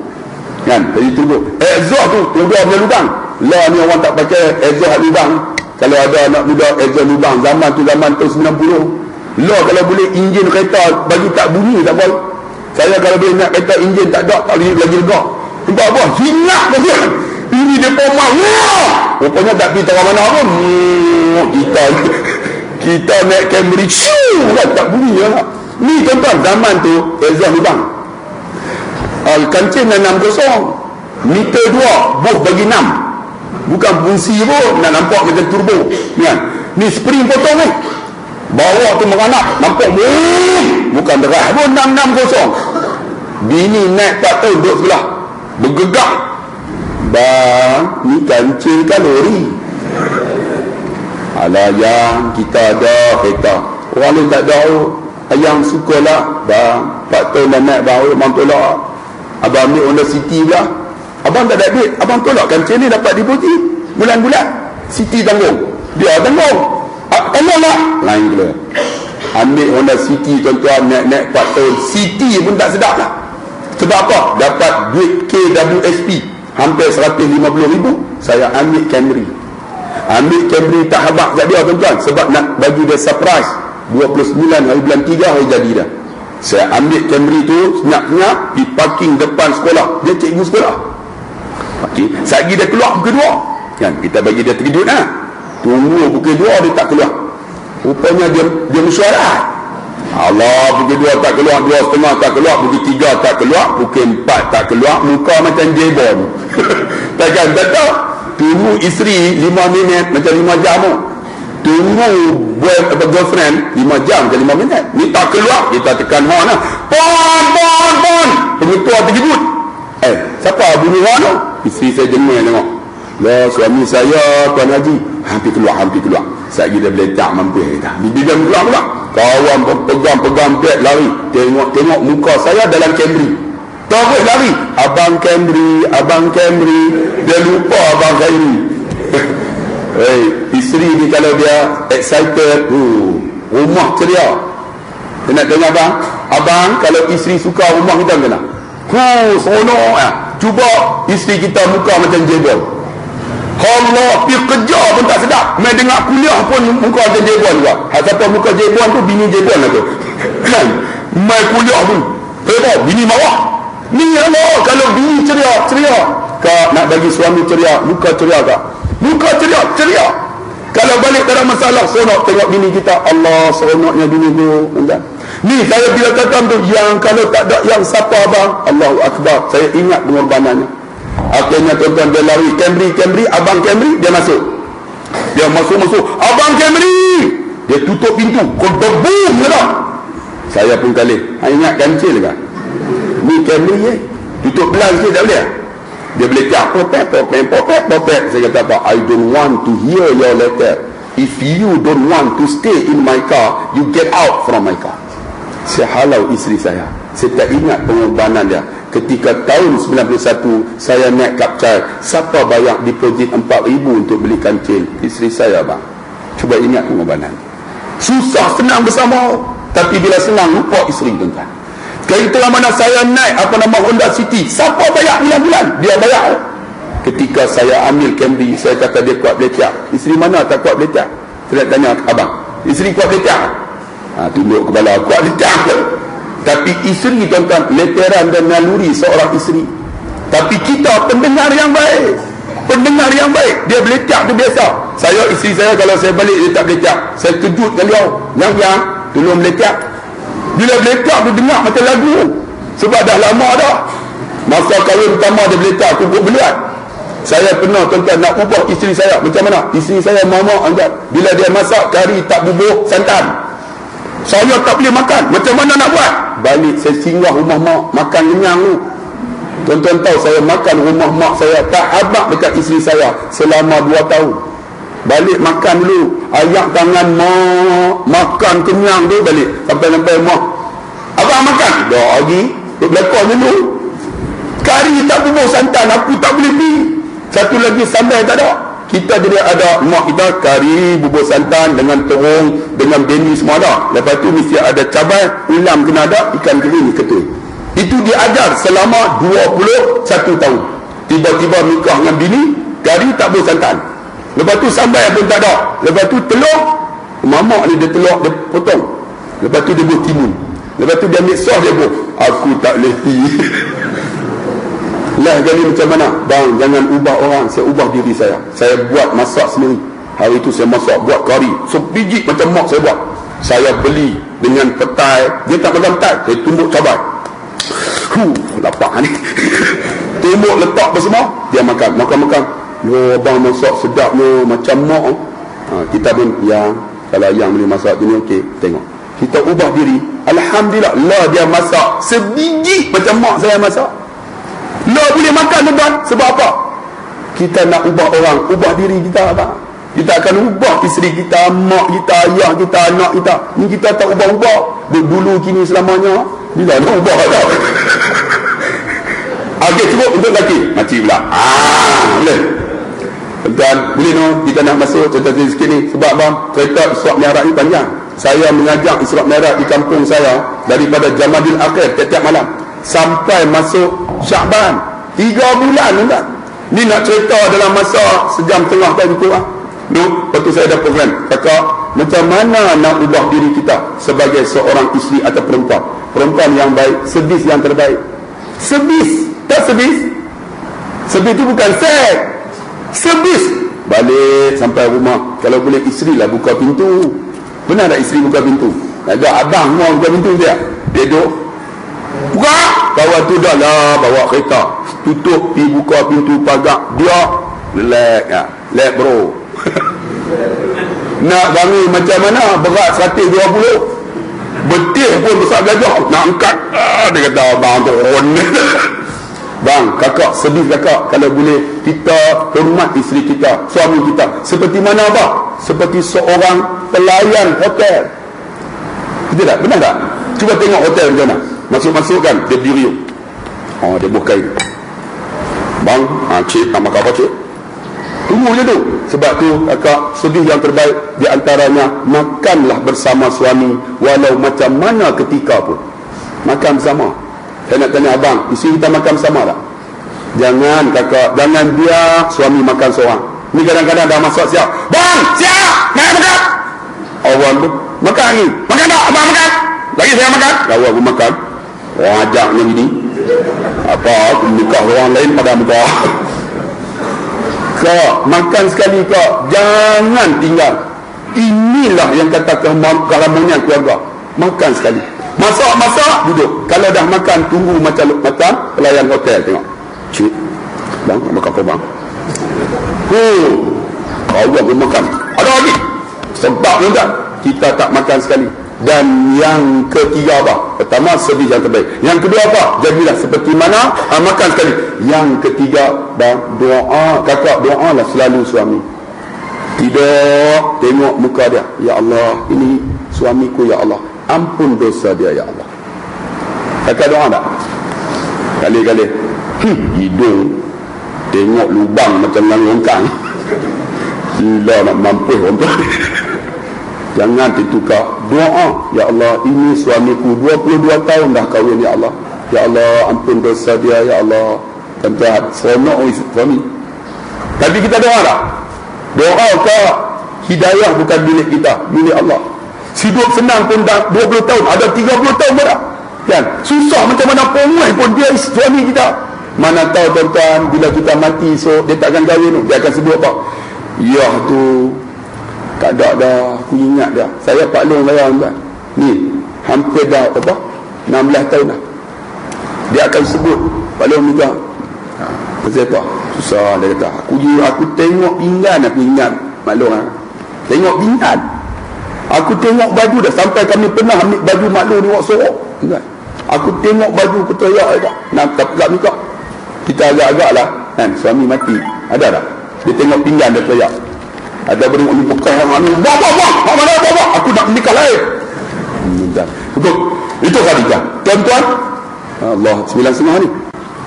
kan, jadi turbo. Exhaust tu turbo punya lubang. Lah ni orang tak pakai exhaust lubang. Kalau ada anak muda exhaust lubang, zaman tu zaman tahun 90. Lah kalau boleh enjin kereta bagi tak bunyi tak boleh. Saya kalau boleh nak kereta enjin tak ada, tak boleh lagi lega. Sebab apa? Hingat dia. Ini dia pomah. Rupanya tak pergi tahu mana pun. Kita naik Camry, tak bunyi lah. Ni tuan-tuan, zaman tu exhaust lubang. Kancil 60, meter 2, boh bagi 6. Bukan fungsi pun, nak nampak macam turbo kan? Ni spring potong ni, bawa tu menganak, nampak bukan deras pun 660. Bini naik 4 tahun duduk sebelah, bergegak, bang, ni kancil kalori. Alah yang kita ada kereta, orang lain tak ada. Ayang sukalah bang, 4 tahun dah naik baru abang tolak. Abang ambil Honda City pula, abang tak ada duit, abang tolak kancil ni dapat deposit bulan-bulan. City tanggung, dia tanggung, tanggung tak? Lain pula. Ambil Honda City tuan-tuan, naik 4 tahun, City pun tak sedap lah. Sebab apa? Dapat duit KWSP hampir 150,000. Saya ambil Camry. Tak habaq kat dia tuan-tuan, sebab nak bagi dia surprise 29 hari bulan 3 hari jadi dah. Saya ambil Camry tu senyap-senyap di parking depan sekolah. Dia cikgu sekolah. Okey, satgi dia keluar pukul 2 kan, kita bagi dia terkejut lah. Tunggu pukul 2 dia tak keluar. Rupanya dia mesyuarat. Allah, pukul 2 tak keluar, 2.30 tak keluar, pukul 3 tak keluar, pukul 4 tak keluar. Muka macam jebon. Takkan tak tahu. Tunggu isteri 5 minit macam 5 jam tu. Tunggu girlfriend 5 jam macam 5 minit. Ni tak keluar, kita tekan horn lah. Pon. Pengetua terkejut. Siapa bunyi horn tu? Isteri saya jengah tengok. Lah suami saya Tuan Haji hampir keluar. Sekali dia boleh tak mampu kata. Bibi dia keluar pula. Kawan pegang beg lari. Tengok muka saya dalam Camry. Terus lari. Abang Camry. Dia lupa Abang Camry. Isteri ni kalau dia excited, rumah ceria. Dia nak tengok abang kalau isteri suka rumah kita kena. Seronok Cuba isteri kita muka macam jebol. Allah, pergi kerja pun tak sedap. Main dengar kuliah pun muka macam jebol juga. Siapa muka jebol tu, bini jebol lah tu. Kan? Main kuliah pun bini marah. Ni Allah, kalau bini ceria. Kak nak bagi suami ceria, muka ceria kak. Muka ceria. Kalau balik dalam masalah, seronok tengok bini kita. Allah, seronoknya bini tu. Ni saya bila kata tu, yang kalau tak ada yang siapa abang, Allahu Akbar, saya ingat pengorbanannya. Akhirnya tuan-tuan dia lari Camry, abang Camry, dia masuk. Abang Camry, dia tutup pintu, bum dah. Saya pun kali, ingat kancil kan? Ni Camry tutup belah sikit tak boleh. Dia boleh cak popet. Saya kata apa? I don't want to hear your letter. If you don't want to stay in my car, you get out from my car. Saya halau isteri saya. Saya tak ingat pengorbanan dia. Ketika tahun 91 saya naik kapcal, siapa bayar deposit 4,000 untuk beli kancil? Isteri saya bang. Cuba ingat pengorbanan. Susah senang bersama, tapi bila senang lupa isteri tuan-tuan. Ketika mana saya naik Honda City, siapa bayar bulan-bulan? Dia bayar. Ketika saya ambil Camry, saya kata dia kuat belecak. Isteri mana tak kuat belecak? Saya tanya abang, isteri kuat belecak? Tunduk kepala, kuat belecak. Tapi isteri tuan-tuan, leteran dan naluri seorang isteri. Tapi kita pendengar yang baik. Dia belecak tu biasa. Isteri saya kalau saya balik dia tak belecak, saya kejut dengan dia. Yang tolong belecak. Bila belecak tu dengar macam lagu. Sebab dah lama dah. Masa kahwin pertama dia belecak, kumpul beluat. Saya pernah tuan-tuan nak ubah isteri saya. Macam mana? Isteri saya mama anggap, bila dia masak kari tak bubur santan, saya tak boleh makan. Macam mana nak buat? Balik saya singgah rumah mak, makan kenyang tu. Tuan-tuan tahu saya makan rumah mak saya, tak habaq dekat isteri saya selama 2 tahun. Balik makan dulu, ayak tangan mak, makan kenyang tu balik. Sampai mak, abang makan? Dah lagi, belakang dulu. Kari tak bubur santan, aku tak boleh pergi. Satu lagi sambal tak ada. Kita jadi ada mak kita kari bubur santan dengan terung, dengan bendi semua ada. Lepas tu mesti ada cabai, ulam kena ada, ikan kering ketul. Itu diajar selama 21 tahun. Tiba-tiba nikah dengan bini, kari tak bubur santan. Lepas tu sambal pun tak ada. Lepas tu telur, mamak ni dia telur dia potong. Lepas tu dia buat timun. Lepas tu dia ambil sos dia buat. Aku tak boleh pergi. Lah jadi macam mana? Bang, jangan ubah orang. Saya ubah diri saya. Saya buat masak sendiri. Hari itu saya masak, buat kari sebiji macam mak saya buat. Saya beli dengan petai. Dia tak pegang petai, saya tumbuk cabai. Lapar ni. Tumbuk letak apa semua, dia makan. Yo, abang masak sedapnya macam mak. Kita pun yang, kalau yang boleh masak tu ni okey, tengok. Kita ubah diri. Alhamdulillah, lah dia masak sebiji macam mak saya masak. Lah boleh makan tuan. Sebab apa? Kita nak ubah orang, ubah diri kita apa? Kita akan ubah isteri kita, mak kita, ayah kita, anak kita. Ni kita tak ubah-ubah. Dulu kini selamanya. Bila nak ubah tak? Okey, cukup untuk lelaki. Makcik pula. Boleh. Tuan, boleh no? Kita nak masuk cerita sikit ni. Sebab bang, cerita Isra' Mi'raj ni panjang. Saya mengajak Isra' Mi'raj di kampung saya daripada Jamadil Akhir tiap-tiap malam sampai masuk Sya'ban. 3 bulan tuan. Ni nak cerita dalam masa sejam tengah tak cukup lah. Lepas tu saya ada program. Kakak, macam mana nak ubah diri kita sebagai seorang isteri atau perempuan? Perempuan yang baik, sebis yang terbaik. Sebis, tak sebis. Sebis tu bukan seks. Sebis. Balik sampai rumah, kalau boleh isteri lah buka pintu. Benar tak isteri buka pintu? Ada abang mau buka pintu dia. Dia duduk, buka. Kawan tu dah lah bawa kereta, tutup, pergi buka pintu pagar. Dia relax ya. Relax bro. Nak bangun macam mana? Berat 120. Betul pun besar gajah nak angkat. Dia kata abang turun. Bang, kakak sedih kakak, kalau boleh kita hormat isteri kita, suami kita. Seperti mana abang? Seperti seorang pelayan hotel. Betul tak? Benar tak? Cuba tengok hotel macam mana. Masuk-masuk kan, dia berdiri. Dia buah kain. Bang, cik, nak makan apa cik? Tunggu je tu. Sebab tu kakak, sedih yang terbaik di antaranya, makanlah bersama suami walau macam mana ketika pun. Makan bersama. Saya nak tanya abang, isteri kita makan bersama tak? Jangan kakak, jangan biar suami makan seorang. Ni kadang-kadang dah masak siap. Bang, siap! Nak makan? Awal tu, makan ni. Makan tak? Abang makan? Lagi saya makan? Awal pun makan. Ajaknya gini. Apa, aku nikah orang lain pada muka. Kak, makan sekali kak, jangan tinggal. Inilah yang kata keharmonian keluarga. Makan sekali. Masak, duduk. Kalau dah makan, tunggu macam pelayan hotel. Tengok, cik, bang, nak makan apa bang? Kau pun makan. Ada lagi. Sebab tuan, kita tak makan sekali. Dan yang ketiga apa? Pertama, sedih yang terbaik. Yang kedua apa? Jadilah seperti mana? Makan sekali. Yang ketiga, bang, doa. Kakak, doalah selalu suami. Tidak tengok muka dia. Ya Allah, ini suamiku ya Allah, ampun dosa dia ya Allah. Kakak doa tak? Kali-kali hidung tengok lubang macam langkang. Gila nak mampus orang tu. Jangan ditukar. Doa, ya Allah, ini suamiku 22 tahun dah kahwin ya Allah. Ya Allah, ampun dosa dia ya Allah. Tempat seronok suami. Tapi kita doa tak? Doa ke hidayah bukan milik kita, milik Allah. Hidup senang pun dah 20 tahun, ada 30 tahun pun dah. Kan? Susah macam mana pun dia suami kita. Mana tahu tuan-tuan, bila kita mati esok, dia takkan kahwin tu. Dia akan sebut apa? Ya tu, tak ada dah, aku ingat dah. Saya Pak Long bayar tuan. Ni, hampir dah apa? 16 tahun dah. Dia akan sebut, Pak Long juga. Pasal apa? Susah, dia kata. Aku tengok pinggan, aku ingat Mak Long. Tengok pinggan. Aku tengok baju dah. Sampai kami pernah ambil baju Mak Long ni buat sorok. Aku tengok baju keteriak juga. Nak tak ni kak. Kita agak-agak lah kan, suami mati. Ada tak? Dia tengok pinggan dia teriak. Ada berdua ni bukan orang ni. Bang, aku nak menikah lain. Betul. Itu Khadijah. Tuan-tuan, Allah, 9.30 ni.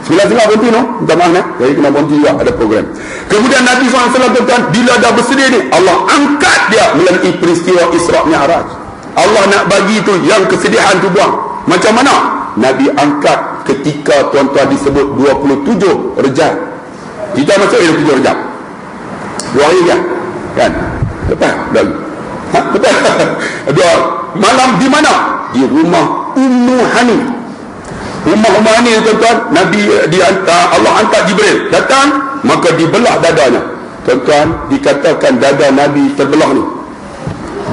9.30 berhenti no? Minta maaf nak. Jadi kena berhenti juga, ada program. Kemudian Nabi SAW tuan-tuan, bila dah bersedia ni, Allah angkat dia melalui peristiwa Isra' Mi'raj. Allah nak bagi tu yang kesedihan tu buang. Macam mana? Nabi angkat ketika tuan-tuan disebut 27 Rejab. Kita masuk 27 Rejab. 2 hari kan? Lepas dah. Betul. Dua malam di mana? Di rumah Ummu Hani. Rumah Ummu Hani tuan-tuan, Nabi Allah hantar Jibril datang, maka dibelah dadanya. Tuan-tuan, dikatakan dada Nabi terbelah ni.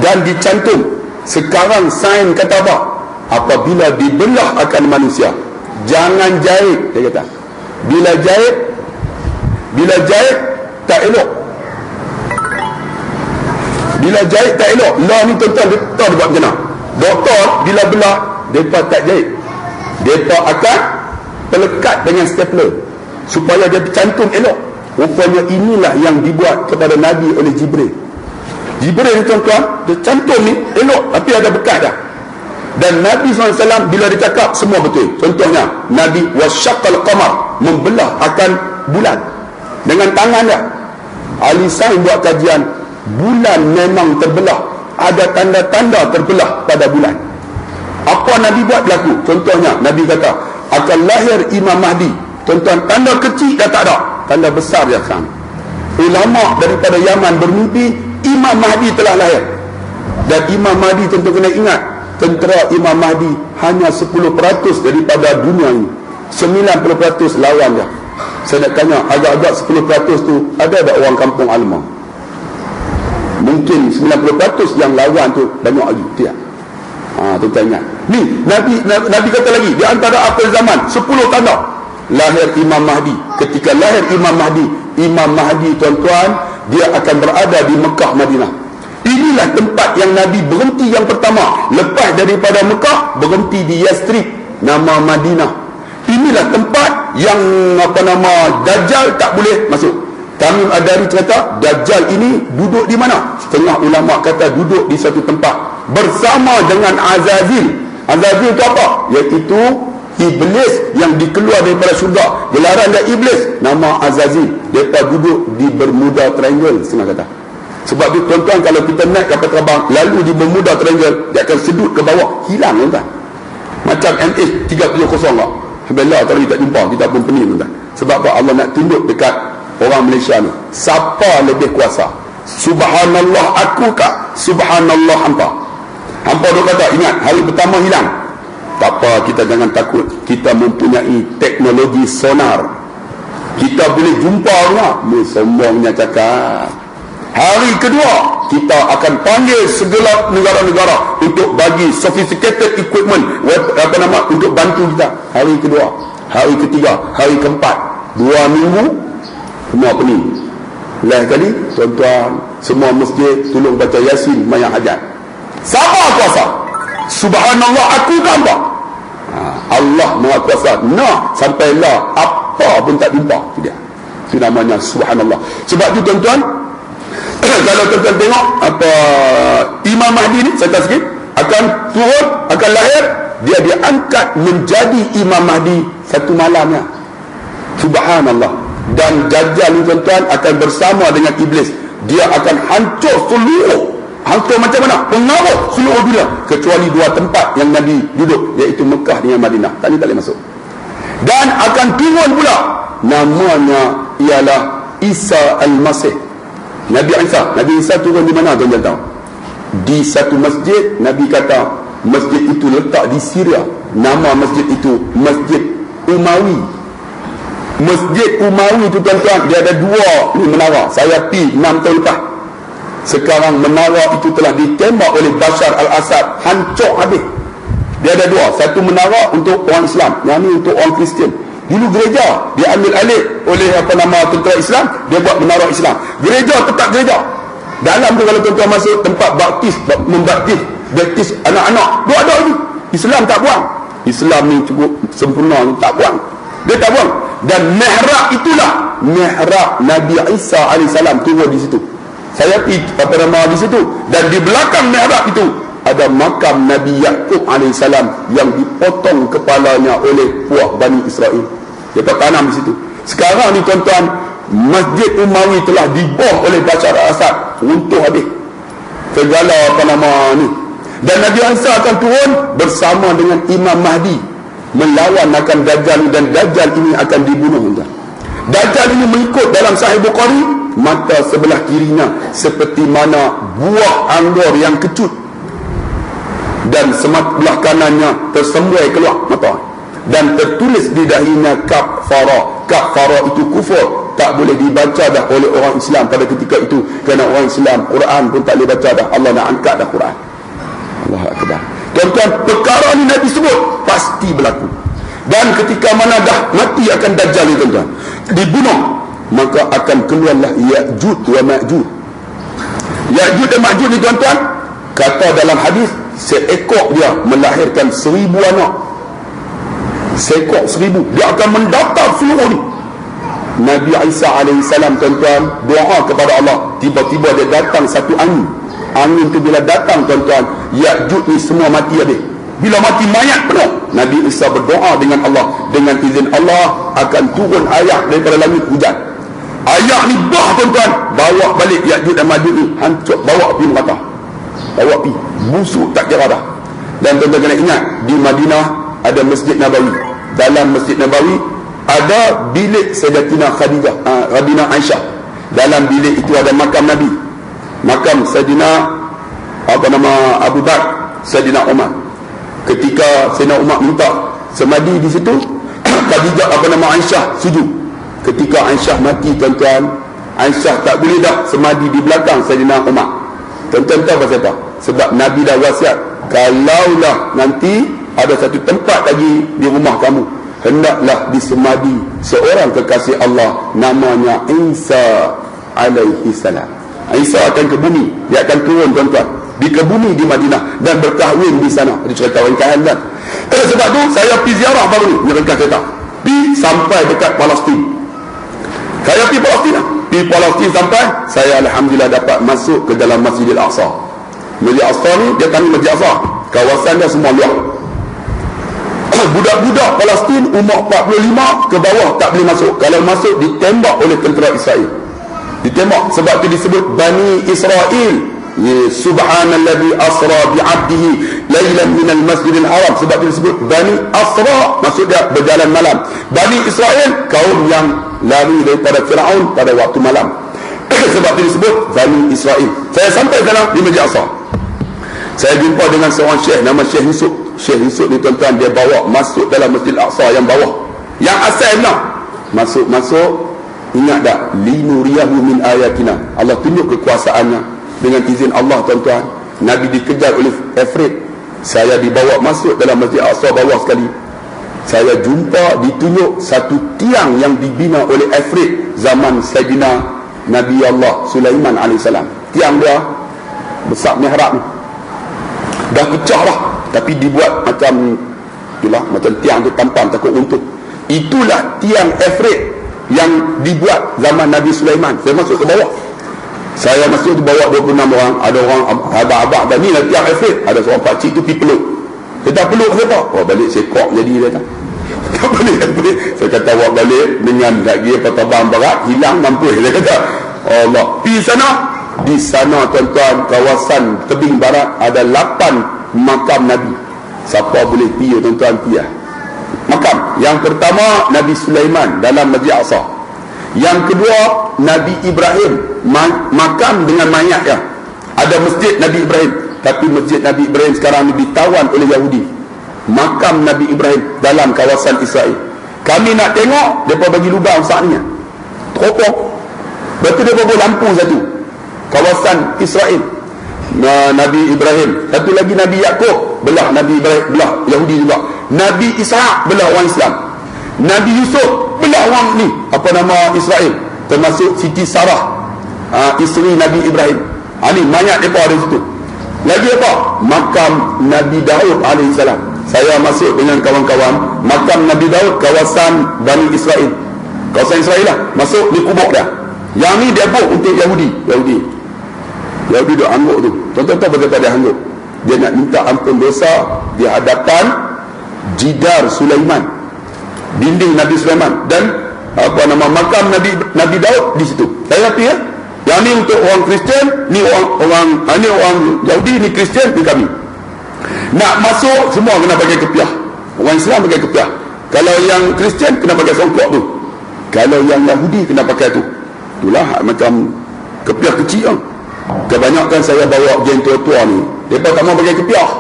Dan dicantum. Sekarang sains kata apa? Apabila dibelah akan manusia, jangan jahit, dia kata. Bila jahit tak elok. Bila jahit tak elok. Lah ni tuan-tuan, doktor buat macam mana? Doktor bila belah, mereka tak jahit. Mereka akan pelekat dengan stapler supaya dia tercantum elok. Rupanya inilah yang dibuat kepada Nabi oleh Jibril. Jibril ni tuan-tuan, dia cantum ni elok, tapi ada bekas dah. Dan Nabi SAW bila dia cakap, semua betul. Contohnya, Nabi wasyaqal qamar, membelah akan bulan dengan tangan dia. Ahli sains buat kajian, bulan memang terbelah. Ada tanda-tanda terbelah pada bulan. Apa Nabi buat berlaku? Contohnya, Nabi kata akan lahir Imam Mahdi. Tuan-tuan, tanda kecil dah tak ada, tanda besar dia sekarang. Ulama daripada Yaman bermimpi Imam Mahdi telah lahir. Dan Imam Mahdi tentu kena ingat, tentera Imam Mahdi hanya 10% daripada dunia ini. 90% lawan dia. Saya nak tanya, agak-agak 10% tu ada tak orang kampung Alma? Mungkin 90% yang lawan tu banyak lagi. Tidak. Tuan-tuan ingat. Ni Nabi kata lagi, di antara akhir zaman 10 tanda lahir Imam Mahdi. Ketika lahir Imam Mahdi tuan-tuan, dia akan berada di Mekah, Madinah. Inilah tempat yang Nabi berhenti yang pertama. Lepas daripada Mekah, berhenti di Yastrib, nama Madinah. Ini inilah tempat yang Dajjal tak boleh masuk. Tamim Ad-Dari cerita Dajjal ini duduk di mana? Setengah ulama kata duduk di satu tempat bersama dengan Azazil. Azazil itu apa? Iaitu iblis yang dikeluar daripada syurga. Gelaran dia iblis, nama Azazil. Mereka duduk di Bermuda Triangle, setengah kata. Sebab itu tuan-tuan, kalau kita naik kapal terbang lalu di Bermuda Triangle, dia akan sedut ke bawah, hilang tuan-tuan. Macam MH370 lah. Alhamdulillah kalau kita jumpa, kita pun pening tuan-tuan. Sebab apa? Allah nak tunduk dekat orang Malaysia ni, siapa lebih kuasa? Subhanallah aku kah? Subhanallah hampa. Hampa dia kata, ingat hari pertama hilang. Tak apa, kita jangan takut. Kita mempunyai teknologi sonar. Kita boleh jumpa orang. Sombongnya cakap. Hari kedua kita akan panggil segelap negara-negara untuk bagi sophisticated equipment untuk bantu kita. Hari kedua, hari ketiga, hari keempat, 2 minggu semua pening. Lain kali tuan-tuan semua masjid tolong baca Yasin mayang hajat. Siapa kuasa? Subhanallah aku gampa. Allah Maha Kuasa. Nah, sampailah apa pun tak jumpa. Itu dia. Itu namanya subhanallah. Sebab tu tuan-tuan, kalau tuan-tuan tengok apa Imam Mahdi ni, saya sikit, akan turun, akan lahir, dia diangkat menjadi Imam Mahdi satu malamnya. Subhanallah. Dan Dajjal ni tuan-tuan akan bersama dengan iblis. Dia akan hancur seluruh. Hancur macam mana? Pengaruh seluruh dunia, kecuali 2 tempat yang Nabi duduk, iaitu Mekah dengan Madinah. Tak boleh masuk. Dan akan turun pula, namanya ialah Isa Al-Masih. Nabi Isa turun di mana tuan-tuan tahu? Di satu masjid. Nabi kata masjid itu letak di Syria. Nama masjid itu Masjid Umawi. Masjid Umawi itu tuan-tuan, dia ada 2 menara. Saya pergi 6 tahun lepas. Sekarang menara itu telah ditembak oleh Bashar al-Assad, hancur habis. Dia ada 2, satu menara untuk orang Islam, yang ini untuk orang Kristian. Dulu gereja dia ambil alih oleh tentera Islam, dia buat menara Islam. Gereja tetap gereja. Dalam tu kalau tuan-tuan masuk tempat baptis anak-anak, dia ada lagi. Islam tak buang. Islam ni cukup sempurna, tak buang. Dia tak buang. Dan mihrab itulah mihrab Nabi Isa AS turun di situ. Saya pergi di situ, dan di belakang mihrab itu ada makam Nabi Yaqub AS yang dipotong kepalanya oleh puak Bani Israel. Dia tanam di situ. Sekarang ni tuan-tuan, Masjid Umawi telah dibom oleh Bashar al-Assad, runtuh habis segala ni. Dan Nabi Isa akan turun bersama dengan Imam Mahdi melawan akan Dajjal, dan Dajjal ini akan dibunuh tuan. Dajjal ini mengikut dalam Sahih Bukhari, mata sebelah kirinya seperti mana buah anggur yang kecut, dan sebelah kanannya tersembuai keluar mata, dan tertulis di dahinya kafara. Kafara itu kufur, tak boleh dibaca dah oleh orang Islam pada ketika itu, kerana orang Islam Quran pun tak boleh baca dah. Allah nak angkat dah Quran. Allahu Akbar. Tuan-tuan, perkara ni Nabi sebut pasti berlaku. Dan ketika mana dah mati akan Dajjal ni tuan-tuan, dibunuh, maka akan keluarlah Ya'juj wa Ma'juj. Ya'juj dan Ma'juj ni tuan-tuan, kata dalam hadis, seekor dia melahirkan 1000 anak. Seekor 1000, dia akan mendatar seluruh ni. Nabi Isa AS tuan-tuan doa kepada Allah, tiba-tiba dia datang satu angin tu bila datang tuan-tuan, Ya'juj ni semua mati habis. Bila mati mayat penuh, Nabi Isa berdoa dengan Allah, dengan izin Allah akan turun ayat daripada langit hujan. Ayat ni tuan-tuan, bawa balik Ya'juj dan Ma'juj ni, hancur, bawa pergi neraka, bawa pergi busuk tak kira dah. Dan tuan-tuan kena ingat, di Madinah ada Masjid Nabawi. Dalam Masjid Nabawi ada bilik Sayyidatina Khadijah, Radina Aisyah. Dalam bilik itu ada makam Nabi, makam Sayyidina Abu Bakar, Sayyidina Umar. Ketika Sayyidina Umar minta semadi di situ, Khadijah Aisyah sujud. Ketika Aisyah mati tuan-tuan, Aisyah tak boleh dah semadi di belakang Sayyidina Umar. Tuan-tuan tahu pasal apa? Sebab Nabi dah wasiat, kalaulah nanti ada satu tempat lagi di rumah kamu, hendaklah disemadi seorang kekasih Allah, namanya Isa alaihi salam. Isa akan ke bumi, dia akan turun tuan-tuan, di ke bumi di Madinah dan berkahwin di sana. Ada cerita ringkasan kan. Sebab tu saya pergi ziarah baru ni, ringkas cerita. sampai dekat Palestin. Saya pergi Palestin sampai, saya alhamdulillah dapat masuk ke dalam Masjidil Aqsa. Masjid Aqsa ni, dia kami Masjid Aqsa, kawasan dia semua luar. Budak-budak Palestin umur 45 ke bawah tak boleh masuk. Kalau masuk ditembak oleh tentera Israel. Ditembak, sebab tu disebut Bani Israel. Subhanalladzi asra bi'abdihi lailan minal masjidil haram. Sebab tu disebut Bani Asra, maksudnya berjalan malam. Bani Israel, kaum yang lari daripada Firaun pada waktu malam. Sebab tu disebut Bani Israel. Saya sampai dalam di Masjid Aqsa. Saya jumpa dengan seorang syekh nama Syekh Yusuf. Syekh Yusuf ni tuan-tuan, dia bawa masuk dalam Masjid Aqsa yang bawah, yang asal lah. Masuk, ingat tak? Linuriyahu min ayatina. Allah tunjuk kekuasaannya dengan izin Allah, tuan-tuan. Nabi dikejar oleh Efrit. Saya dibawa masuk dalam Masjid Aqsa bawah sekali. Saya jumpa ditunjuk satu tiang yang dibina oleh Efrit zaman Sayyidina Nabi Allah Sulaiman AS. Tiang dia besar mihrab ni, dah pecah lah, tapi dibuat macam itulah, macam tiang tu tampan takut runtuh. Itulah tiang Efrit yang dibuat zaman Nabi Sulaiman. Saya masuk ke bawah. Saya masuk di bawah 26 orang. Ada orang abang-abang dan ni lah tiang Efrit. Ada seorang pakcik tu pergi peluk. Dia tak peluk siapa? Oh, balik sekok jadi dia tak. Tak boleh. Saya kata awak balik dengan lagi pertabang barat, hilang mampu. Dia kata Allah. Pergi sana. Di sana tuan-tuan, kawasan tebing barat ada 8 makam Nabi. Siapa boleh pergi tuan-tuan, pergi lah. Makam yang pertama Nabi Sulaiman dalam Masjid Aqsa. Yang kedua Nabi Ibrahim, makam dengan mayatnya. Ada masjid Nabi Ibrahim, tapi masjid Nabi Ibrahim sekarang ni ditawan oleh Yahudi. Makam Nabi Ibrahim dalam kawasan Israel. Kami nak tengok, mereka bagi lubang besar ni, teropong. Lepas tu dia bawa lampu satu, kawasan Israel. Nabi Ibrahim. Satu lagi Nabi Yaakob, belah Nabi Ibrahim, belah Yahudi juga. Nabi Ishak, belah orang Islam. Nabi Yusuf, belah orang ni, apa nama Israel, termasuk Siti Sarah, isteri Nabi Ibrahim. Ni mayat mereka ada situ. Lagi apa? Makam Nabi Daud AS. Saya masuk dengan kawan-kawan makam Nabi Daud, kawasan Bani Israel, kawasan Israel lah. Masuk di kubur dia. Yang ni dia buat untuk Yahudi dia angguk tu. Tuan-tuan tahu bagaimana dia angguk? Dia nak minta ampun dosa di hadapan Jidar Sulaiman, dinding Nabi Sulaiman, dan apa nama makam Nabi Daud di situ. Saya rasa ya, yang ni untuk orang Kristian, ni orang Yahudi, ni Kristian, ni kami. Nak masuk semua kena pakai kepiah. Orang Islam pakai kepiah. Kalau yang Kristian kena pakai songkok tu. Kalau yang Yahudi kena pakai tu. Itulah macam kepiah kecil kan. Kebanyakan saya bawa geng tua-tua ni, mereka tak mau pakai kepiah.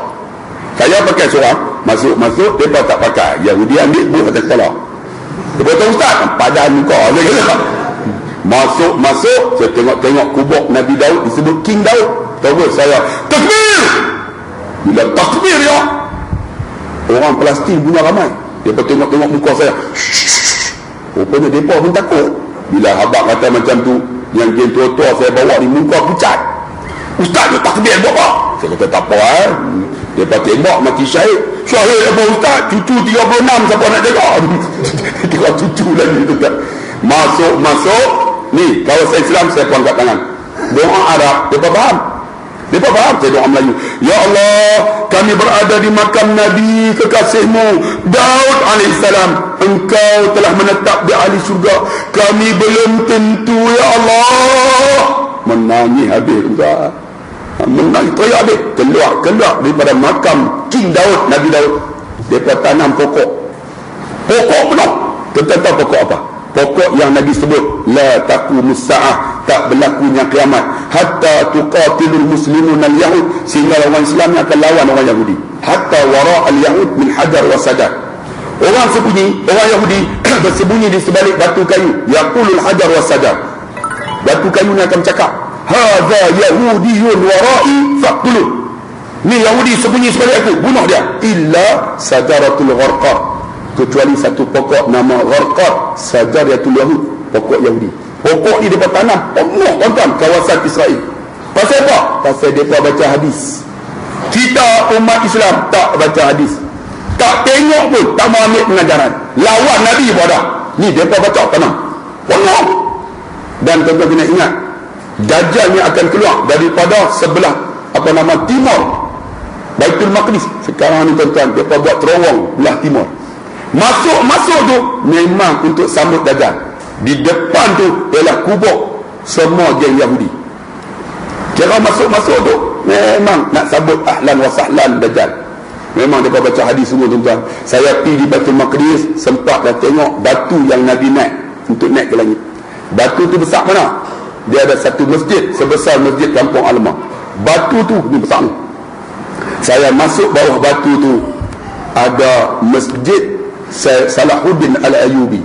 Saya pakai seorang, masuk, mereka tak pakai. Yahudi ambil buah atas kepala. Dia potong ustaz, padan muka. Masuk, saya tengok kubur Nabi Daud, disebut King Daud. Tahu saya, takbir! Bila takbir ya, orang Palestin punya ramai. Dia tengok muka saya. Rupanya mereka pun takut. Bila habak kata macam tu, yang geng tua-tua saya bawa ni muka pucat. Ustaz dia takbir buat apa? Saya kata tak apa Dia tembak mati syahid. Syahid apa ustaz? Cucu 36 siapa nak jaga? Tengok cucu lagi tu kan. Masuk ni kawasan Islam, saya pun angkat tangan. Doa Arab, mereka faham. Saya doa Melayu. Ya Allah, kami berada di makam Nabi kekasihmu Daud AS. Engkau telah menetap di ahli syurga. Kami belum tentu ya Allah. Menangis habis tuan. Menangis teriak habis. Keluar daripada makam King Daud, Nabi Daud. Mereka tanam pokok penuh. Tuan-tuan tahu pokok apa? Pokok yang Nabi sebut, la taqumus sa'ah, tak berlakunya kiamat hatta tuqatilul muslimun al-yahud, sehingga orang Islam yang akan lawan orang Yahudi. Hatta wara al-yahud min hajar wa sadar. Orang Yahudi bersembunyi di sebalik batu kayu. Yaqulul hajar wa sadar. Batu kayu ni akan bercakap, hadza yahudiyun wara'i faqtulu. Ni Yahudi sembunyi sebalik aku, bunuh dia. Illa sajaratul gharqad, kecuali satu pokok nama gharqad, sajaratul yahud, pokok Yahudi. Pokok ni mereka tanam penuh tuan-tuan kawasan Israel. Pasal apa? Pasal mereka baca hadis. Kita umat Islam tak baca hadis, tak tengok tengok pun tak mau ambil pengajaran, lawan Nabi pun ada. Ni mereka baca tenang penuh. Dan tuan-tuan kena ingat, Dajjal ni akan keluar daripada sebelah timur Baitul Maqdis. Sekarang ni tuan-tuan, mereka buat terowong belah timur. Masuk tu memang untuk sambut Dajjal. Di depan tu ialah kubur semua geng Yahudi. Kira masuk tu memang nak sambut ahlan wa sahlan Dajjal. Memang dia baca hadis semua tuan-tuan. Saya pergi di Baitul Maqdis, sempat dah tengok batu yang Nabi naik untuk naik ke langit. Batu tu besar mana? Dia ada satu masjid sebesar masjid Kampung Alma. Batu tu ni besar ni. Saya masuk bawah batu tu, ada masjid Salahuddin Al-Ayyubi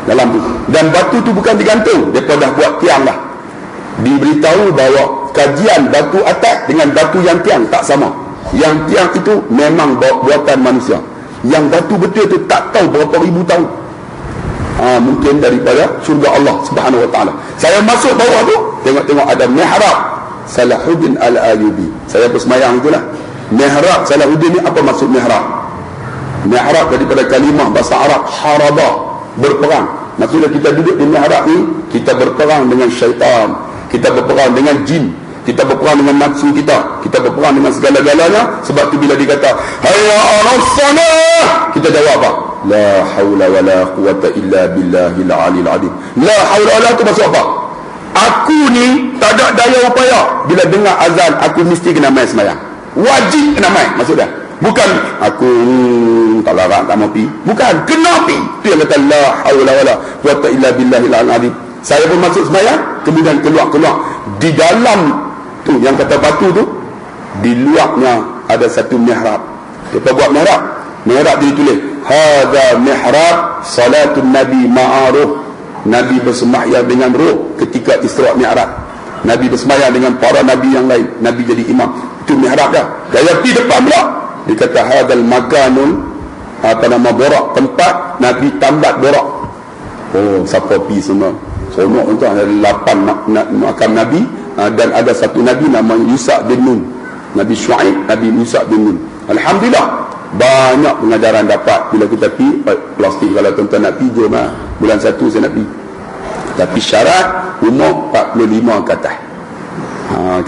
dalam tu. Dan batu tu bukan digantung, mereka dah buat tiang dah. Diberitahu bahawa kajian batu atas dengan batu yang tiang tak sama. Yang tiang itu memang buatan manusia. Yang batu betul tu tak tahu berapa ribu tahun. Mungkin daripada syurga Allah Subhanahu Wa Taala. Saya masuk bawah tu, tengok-tengok ada mihrab Salahuddin Al-Ayyubi. Saya bersemayang itulah. Mihrab Salahuddin ni, apa maksud mihrab? Mihrab daripada kalimah bahasa Arab haraba, berperang. Maksudnya kita duduk di mihrab ni, kita berperang dengan syaitan, kita berperang dengan jin, kita berperang dengan nafsu kita berperang dengan segala-galanya. Sebab tu bila dikata hayya 'alas salah, kita jawab apa? La haula wala quwata illa billahil aliyil azim. La haula wala tu maksud apa? Aku ni tak ada daya upaya. Bila dengar azan, aku mesti kena main semayang. Wajib kena main, maksud dia. Bukan aku tak larang tak mau pergi. Bukan, kena pergi. Itu yang kata la haula wala quwata illa billahil azim. Saya pun masuk semayang, kemudian keluar. Di dalam tu yang kata batu tu, di luarnya ada satu mihrab. Kita buat mihrab dia tulis hadza mihrab salatun nabi ma'aruh. Nabi bersembahyang dengan roh ketika Isra' Mi'raj. Nabi bersembahyang dengan para nabi yang lain. Nabi jadi imam. Itu mihrab dah. Gaya pergi depan pula, dia kata hadzal makanul borak, tempat Nabi tambat borak. Oh, siapa pergi semua sonok tuan, ada 8 makam Nabi. Dan ada satu Nabi nama Yusa bin Nun, Nabi Syuaib, Nabi Yusa bin Nun. Alhamdulillah, banyak pengajaran dapat bila kita pergi. Plastik kalau tuan-tuan nak pergi, jom lah. Bulan 1 saya nak pergi. Tapi syarat umur 45 ke atas.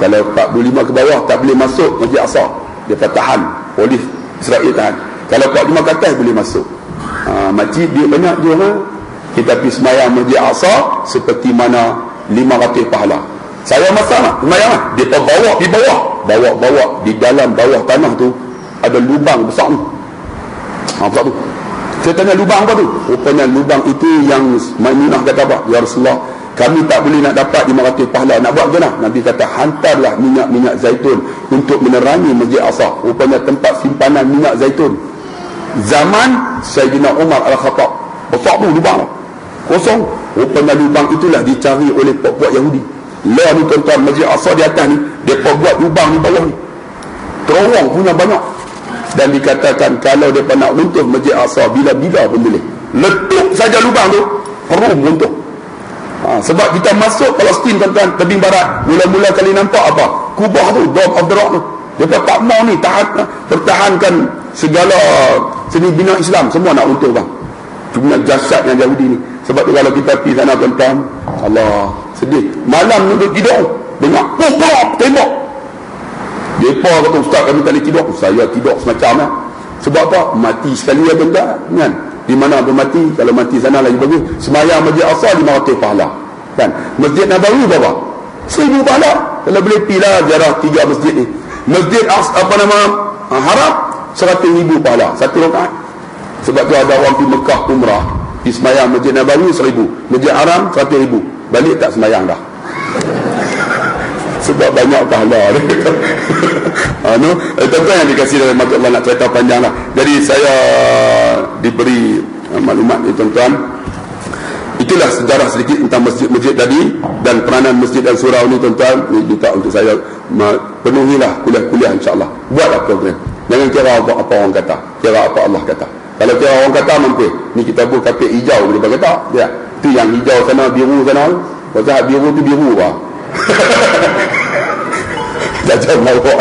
Kalau 45 ke bawah tak boleh masuk Masjid Aqsa. Dia tahan, polis Israel tahan. Kalau 45 ke atas boleh masuk. Masjid dia banyak, jom lah. Kita pergi semayang Masjid Aqsa seperti mana 500 pahala. Saya masalah semayang lah. Dia bawa di bawah di dalam bawah tanah tu ada lubang besar tu. Besar tu. Saya tanya lubang apa tu? Rupanya lubang itu yang Maimunah kata apa? Ya Rasulullah, kami tak boleh nak dapat 500 pahala, nak buat macam mana? Nabi kata hantarlah minyak zaitun untuk menerangi Masjid Aqsa. Rupanya tempat simpanan minyak zaitun zaman Sayyidina Umar Al-Khattab. Besar tu lubang kosong. Rupanya lubang itulah dicari oleh puak-puak Yahudi. Lah ni tuan-tuan, Masjid Aqsa di atas ni, mereka buat lubang di bawah ni, terowong punya banyak. Dan dikatakan kalau mereka nak runtuh Masjid Aqsa, bila-bila pun boleh. Letup saja lubang tu, perlu runtuh. Sebab kita masuk Palestin tuan-tuan, tebing barat, mula-mula kali nampak apa? Kubah tu, Dome of the Rock tu. Mereka tak mau ni pertahankan segala seni bina Islam, semua nak runtuh bang. Cuma jasad yang Yahudi ni. Sebab tu kalau kita pergi sana tuan-tuan, Allah, sedih. Malam ni tidur, dengar tembok. Mereka kata, ustaz kami tak boleh tidur. Saya tidur semacamnya. Sebab apa? Mati sekali ya benda kan? Di mana pun mati. Kalau mati sana lagi bagus. Semayang Masjid Aqsa 500 pahala kan? Masjid Nabawi berapa? 1000 pahala. Kalau boleh pilih ziarah 3 masjid ni. Masjid Haram 100,000 pahala 1 rakaat. Sebab tu ada orang pergi Mekah umrah, di semayang Masjid Nabawi 1000, Masjid Haram 100,000, balik tak semayang dah. Sebab banyak pahala. Tuan-tuan yang dikasih oleh Allah, nak cerita panjang lah. Jadi saya diberi maklumat ni tuan-tuan. Itulah sejarah sedikit tentang masjid-masjid tadi dan peranan masjid dan surau ni tuan-tuan. Ni minta untuk saya penuhilah kuliah-kuliah insya-Allah. Buatlah program. Jangan kira apa orang kata, kira apa Allah kata. Kalau kira orang kata mampu. Ni kita buat kapit hijau boleh kata. Ya. Tu yang hijau sana, biru sana. Pasal biru tu biru bah. Jangan bawa.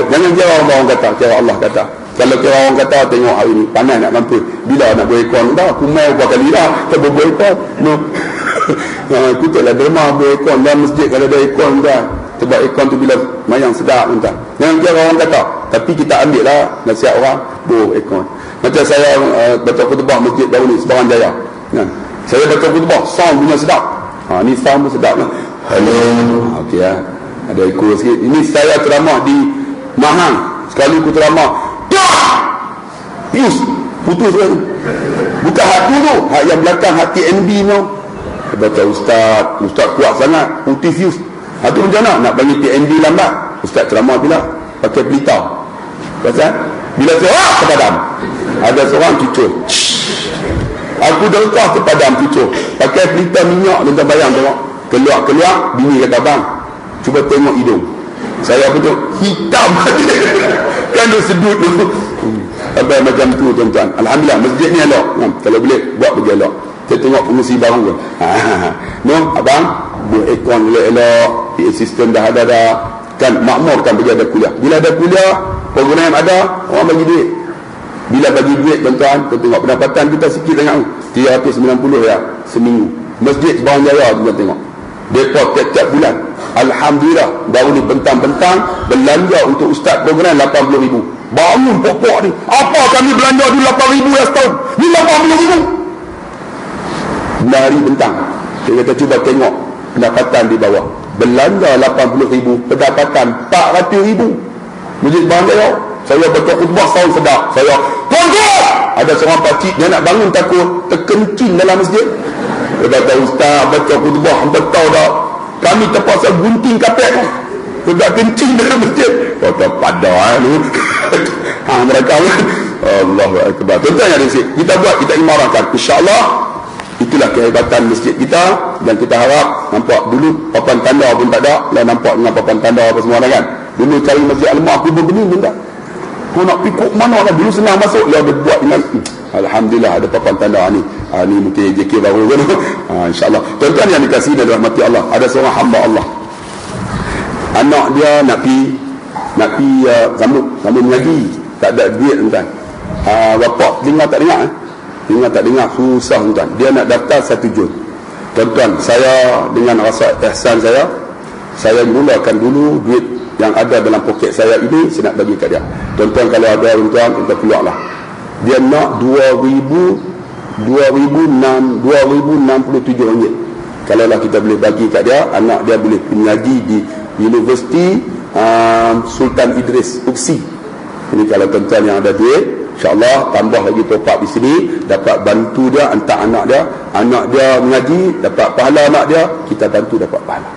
Jangan kira orang kata, kira Allah kata. Kalau kira orang kata tengok hari ni panas nak mampu, bila nak berekon dah aku mai berapa kali dah tak berekon no. Aku tak lah derma berekon dalam masjid kalau ada ekon dah sebab ekon tu bila mayang sedap entah. Jangan kira orang kata, tapi kita ambil lah nasihat orang ekon. Macam saya baca khutbah masjid baru ni Sebarang Jaya kan? Saya baca khutbah sound punya sedap, ni sound pun sedap lah. Hello, okey lah, ada ekor sikit. Ini saya ceramah di Mahang, sekali aku ceramah Pius putus kan, bukan hak tu hak yang belakang, hak TNB tu. Baca ustaz kuat sangat putih fuse. Itu macam mana nak bagi TNB lambat? Ustaz ceramah bila pakai pelita, pasal bila saya terpadam, ada seorang cucur, aku delkah terpadam cucur, pakai pelita minyak dengan bayang tengok keluar bini kata bang cuba tengok hidung saya betul hitam kan dia sedut tu. Apa macam tu tuan-tuan. Alhamdulillah masjid ni elok kalau boleh buat pergi elok. Saya tengok pengusi baru kan. No abang buat ekon elok, sistem dah ada dah kan, makmur kan pergi ada kuliah. Bila ada kuliah program ada, orang bagi duit. Bila bagi duit tuan-tuan, tengok pendapatan kita sikit sangat 390 ya seminggu. Masjid Sebarang Jaya tuan tengok depa tiap-tiap bulan alhamdulillah baru ni bentang-bentang belanja untuk ustaz program 80,000. Bangun pokok ni apa kami belanja dulu 8,000 ya setahun, ni 80,000 hari bentang. Dia kata cuba tengok pendapatan di bawah, belanja 80,000 pendapatan 400,000. Masjid Sebarang Jaya saya baca khutbah sound sedap, saya tuan-tuan ada seorang pakcik dia nak bangun takut terkencing dalam masjid. Dia kata ustaz baca khutbah hampa tahu tak kami terpaksa gunting kapet tu sebab kencing dalam masjid. Kata padah ni mereka Allahu Akbar. Tuan-tuan yang ada kita buat, kita imarahkan, insyaAllah itulah kehebatan masjid kita. Dan kita harap nampak dulu papan tanda pun tak ada, lah nampak dengan papan tanda apa semua kan. Dulu cari masjid Al-Maq aku berbeni pun tak, kau nak pikuk mana lah, dulu senang masuk lah dia buat dengan alhamdulillah ada papan tanda ni. Ni mungkin JK baru kan. InsyaAllah tuan-tuan yang dikasihi dan dirahmati Allah, ada seorang hamba Allah, anak dia nak pi sambung mengaji, tak ada duit tuan. Bapak dengar tak dengar susah tuan. Dia nak daftar 1 Jun tuan-tuan. Saya dengan rasa ihsan saya mulakan dulu duit yang ada dalam poket saya ini, saya nak bagi kat dia. Tuan-tuan kalau ada tuan-tuan kita keluarlah. Dia nak 2,067 ringgit. Kalau lah kita boleh bagi kat dia, anak dia boleh mengaji di Universiti Sultan Idris Uksi. Ini kalau tuan-tuan yang ada duit, insyaAllah tambah lagi top up di sini, dapat bantu dia hantar anak dia mengaji, dapat pahala anak dia, kita bantu dapat pahala.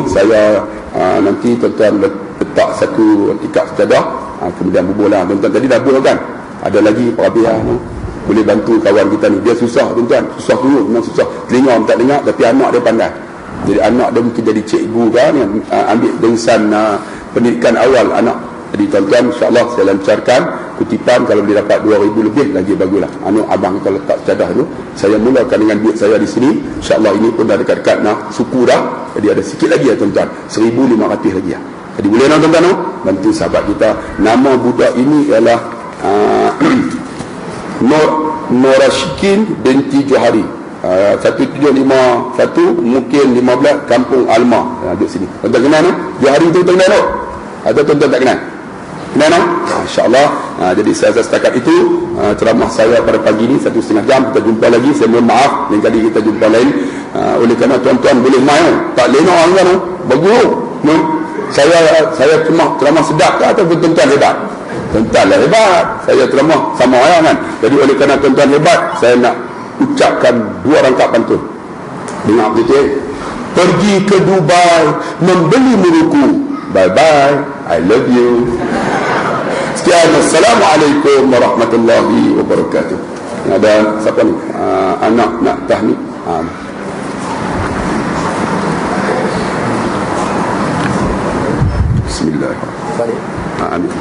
Saya nanti tuan-tuan letak satu tikar sejadah, kemudian bubuhlah tuan-tuan. Tadi dah bubuh kan, ada lagi perabiah boleh bantu kawan kita ni. Dia susah tuan-tuan, susah turun, memang susah, telinga tak dengar, tapi anak dia pandai. Jadi anak dia mungkin jadi cikgu kan, yang ambil dengsan pendidikan awal anak. Jadi tuan-tuan insyaAllah saya lancarkan kutipan, kalau boleh dapat 2,000 lebih lagi baguslah. Abang kita letak sejadah tu, saya mulakan dengan duit saya di sini. InsyaAllah ini pun dah dekat-dekat nak suku dah, jadi ada sikit lagi ya tuan-tuan, 1,500 lagi ya. Jadi boleh nak tuan-tuan bantu sahabat kita. Nama budak ini ialah Norashikin binti Johari, 1751 mungkin 15 Kampung Alma. Duduk sini. Tuan-tuan kenal Johari tu tuan-tuan tak? Ada tuan-tuan tak kenal? Kenal tak? InsyaAllah. Jadi saya setakat itu ceramah saya pada pagi ni 1,5 jam. Kita jumpa lagi. Saya mohon maaf lain kali kita jumpa lain. Oleh kerana tuan-tuan boleh main tak lena orang kan, bagus saya ceramah sedap ke ataupun tuan-tuan hebat? Tuan-tuan lah hebat, saya ceramah sama orang kan. Jadi oleh kerana tuan-tuan hebat, saya nak ucapkan 2 rangkap pantun. Dengar betul. Pergi ke Dubai membeli muruku, bye bye, I love you. Sekian, Assalamualaikum warahmatullahi wabarakatuh. Ada siapa ni? Anak nak tahniah. Bismillahirrahmanirrahim. Amin.